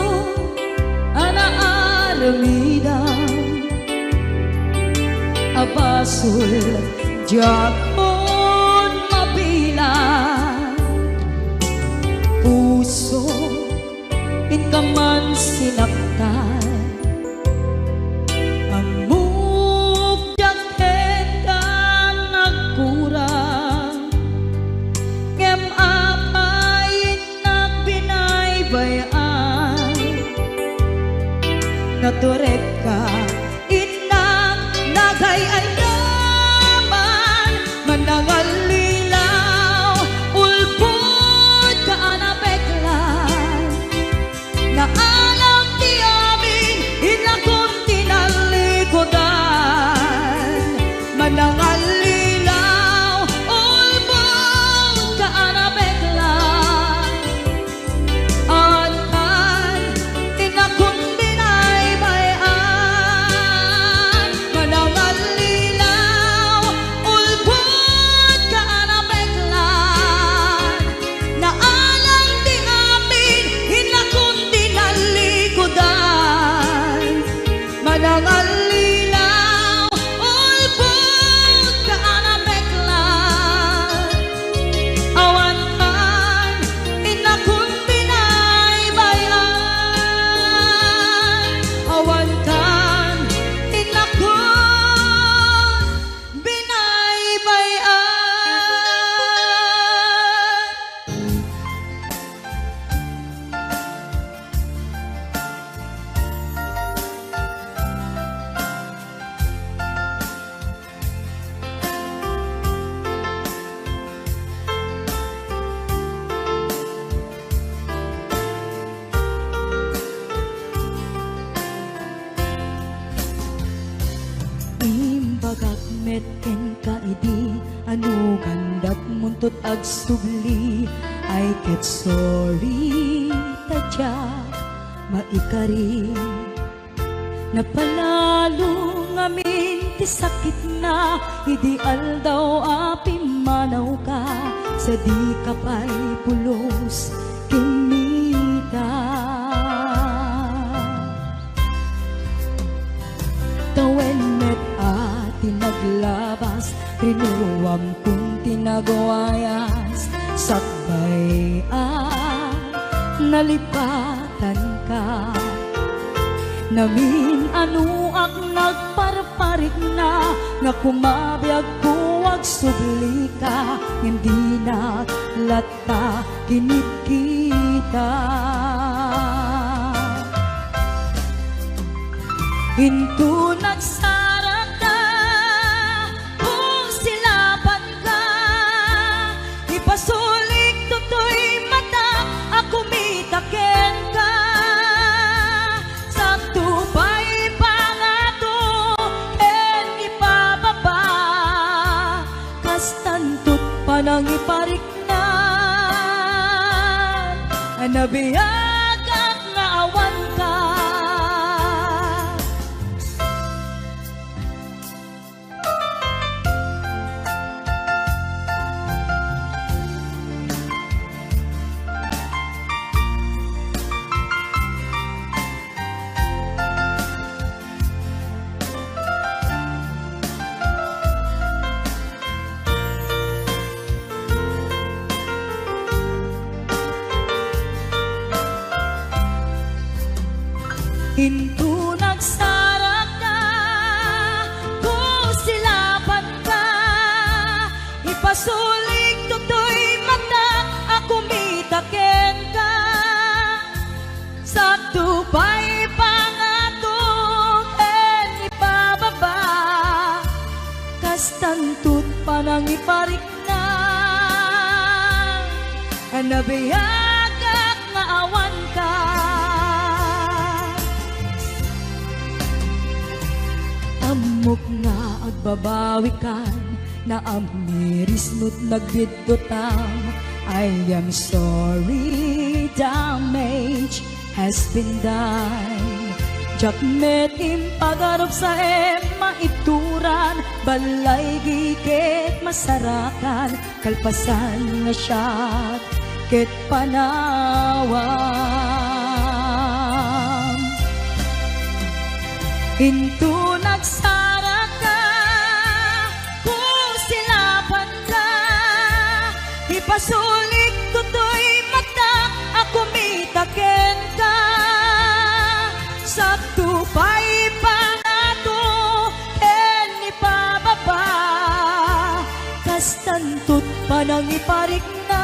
anaaramidang abasul jakon mabilang puso inkaman sinaktan amok jaket ka nagkurang ngem apay nagbinaybayan naturek ka inang nagay ay naman manangalilaw ulpot ka anapeklan na alam ti amin inakong tinalikutan manangalilaw ulpot ka anapeklan antan inakong binaybayan manangalilaw ulpot ka anapeklan na alam ti amin inakong tinalikudan manangalilaw ulpot ka anapeklan awan kan inakong binaybayan awan kan inakong binaybayan. Imbagak meten ka idi anu gandap muntut ag subli I get sorry tadya maikari napalalo ngamin ti sakit na ideal daw api manaw ka sa di kapay pulos kinita tawen met ati naglabas rinuwam kung tinagwayas sakbay nalipatan ka namin anuak nagparparik na nga kumabiyag kuwag subli ka hindi naglata kinit kita Hinto nagsara ka, kung silaban ka, ipasulik tutoy mata, ako mitaken ka. Sa tupay pangato, ken ipababa, kastantot panang ipariknan, anabiyag at nga awan ka. Hinto nagsara ka, kung silaban ka, ipasulik tutoy mata, ako mitaken ka. Sa tupay pangato, ken ipababa, kastantut panang ipariknan, anabiyag at nga awan ka. Amok nga agbabawi kan, na amiris mo't nagbidotang. I am sorry, damage has been done. Jakmet impagarop sa maituran, balay gigit masarakan, kalpasan na siya ket panawam. Hinto nagsara ka, kung silaban ka, ipasulik tutoy mata, ako mitaken ka. Sa tupay pangato, ken ipababa, kastantut panang ipariknan,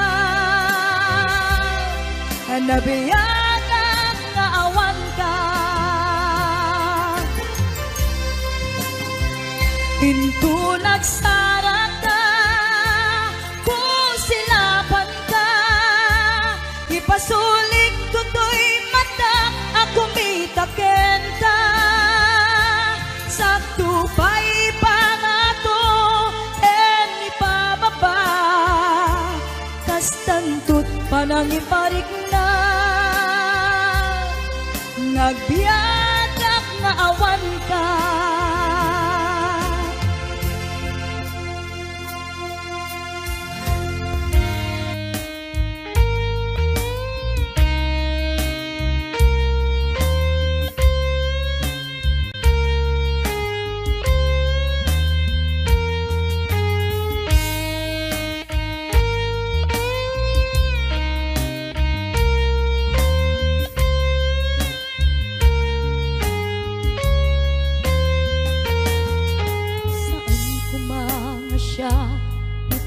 anabiyag at nga awan ka. Hinto nagsara ka, kung silaban ka, ipasulik tutoy mata, ako mitaken ka. Sa tupay pangato, ken ipababa, kastantut panang ipariknan, nagbiag at nga awan ka.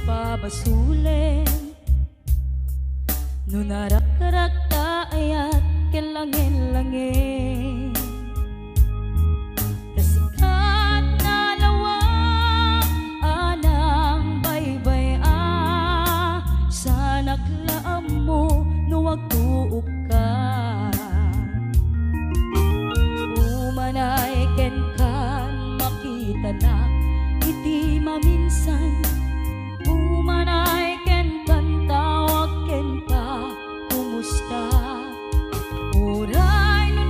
Ipabasulen no narak-karak ta ayat kelangin-langin, kasikat na nawa anang baybay sa naklaam mo no wagtuok ka. Umanay ken kan makita na iti maminsan, umanay ken kan tawag ken ka kumusta. Oray no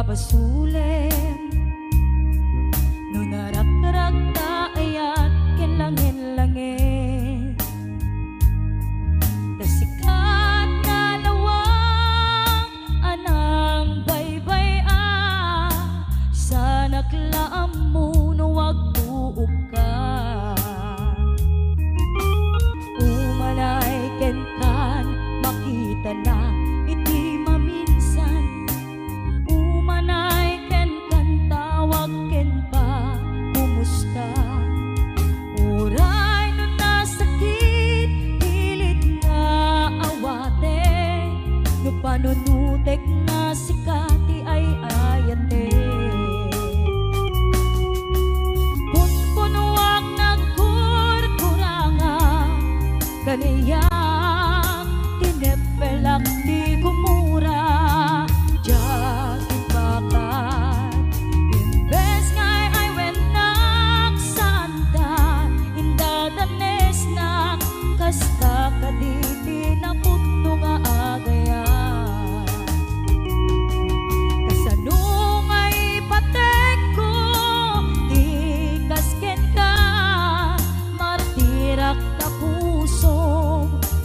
papasulem no narakrak ta ayat ken langin-langin tasikat na lawang anang baybay sa naklaam mo no wag tuog ka umanay ken kan makita na iti maminsan umanay ken kan tawag ken pa kumusta uray no nasakit hilit nga awate no panunutek nga sikati ay ayate punpunuak nagkurkuranga kaniyak tinepelak di gumura jagin bakat imbes ngay ay wenak santa indadanes na kasta kaditi na putno nga agayan kasanung ay patek ko ikasken ka martirak na puso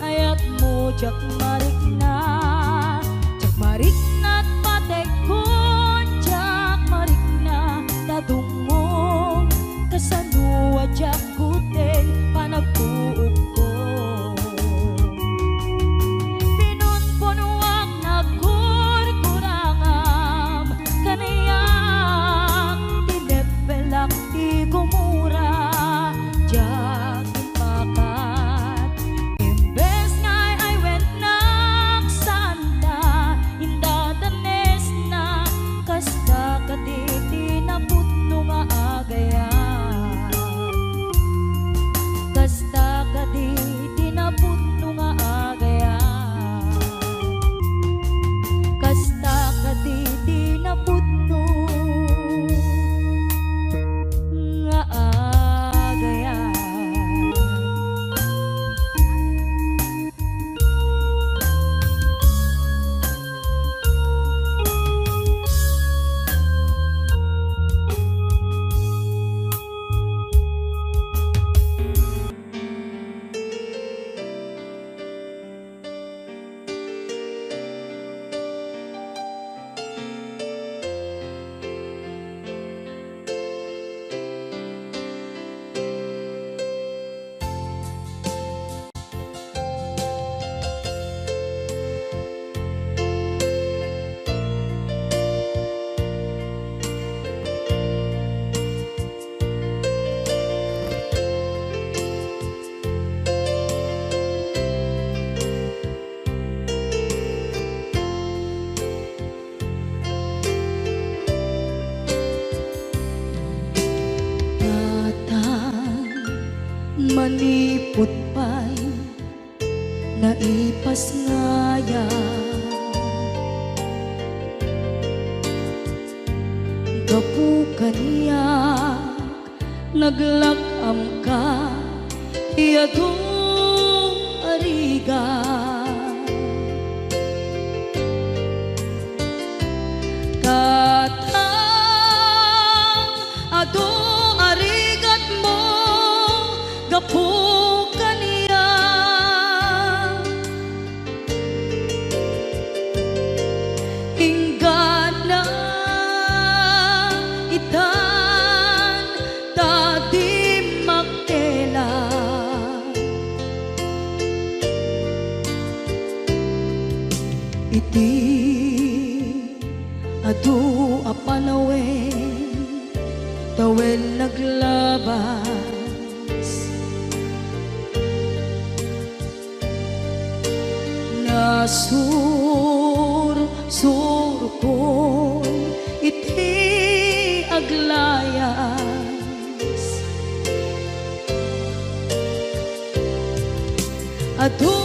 ayat mo jak marik na at patek ko jak marik na tadungo kasanua jak kuten panagtuog ko pinunpunuak nagkurkurangam kaniyak tinepelak di gumura jak impakat imbes ngay ay wenak santa indadanes na kasta kaditi na putno nga agayan kasta kaditi na putno nga agayan kasta kaditi na putno nga agayan manipot pa'y naipas ngaya gapu kaniyak naglakam ka iyadong ariga katang ado arigat mo gapu kaniya inggan na itan tadi makela iti adu apanawen tawen naglabas nasur ko iti aglayas adu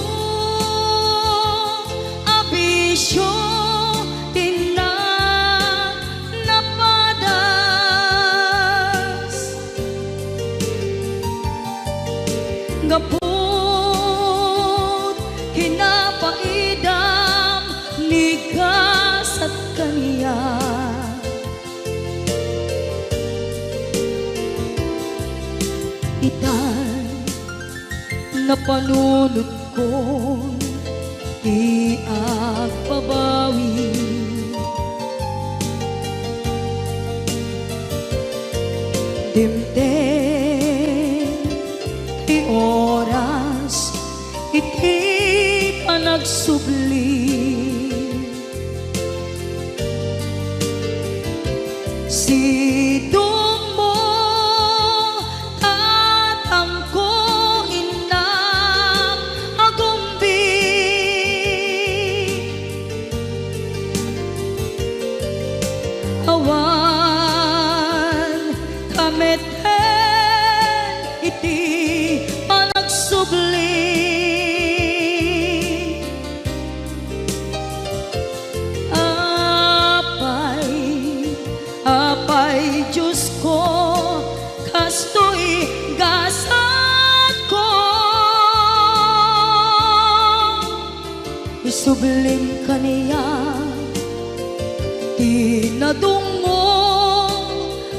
abisyo gapot kinapaidam ni kasat kaniya na panunod ko di agpabawi. Dimdim ti oras iti panagsubli. Sidong mo tatangko inang agumbi. Awan kameten iti panagsubli. Apay Diyos ko, kastoy gasat ko. Isublim ka niya, tinadungo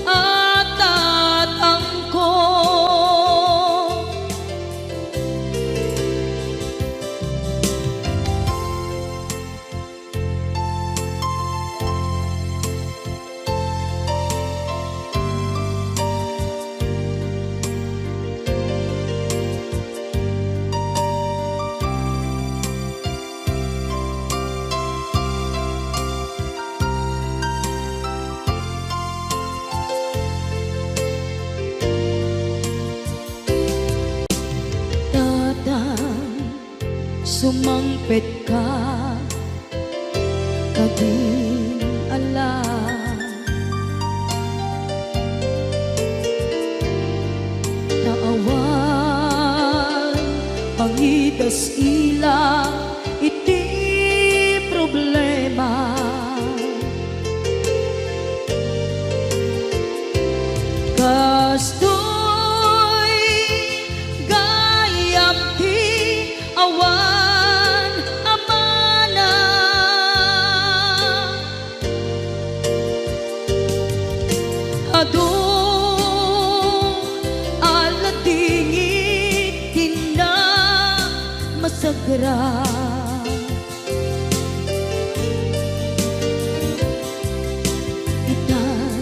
at tatangko. Sumangpet ka, kading alam na awan pangidas ila iti problema. Kastoy gayam ti awan alatingit tina masagra. Itan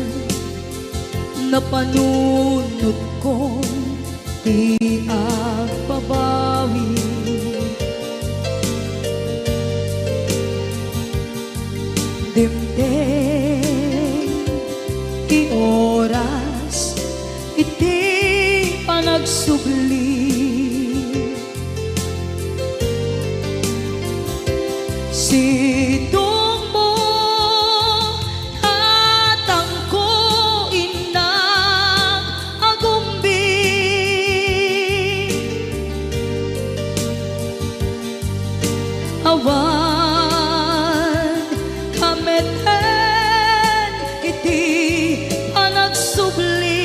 na panunod ko di agpabawi. Dimdim ti oras iti panagsubli. Sidong mo tatangko inang agumbi. Awan kameten iti panagsubli.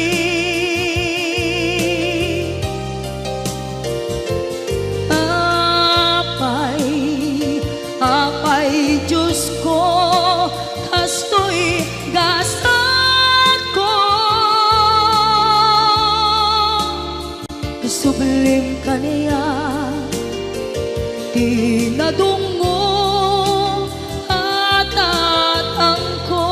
Apay Diyos ko, kastoy gasat ko. Isublim ka niya, tinadungo at tatangko.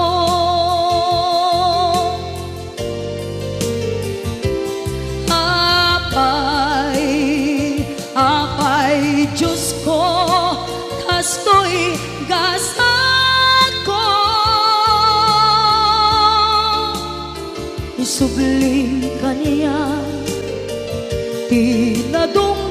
Apay Diyos ko, kastoy gasat ko. Isublim ka niya, tinadungo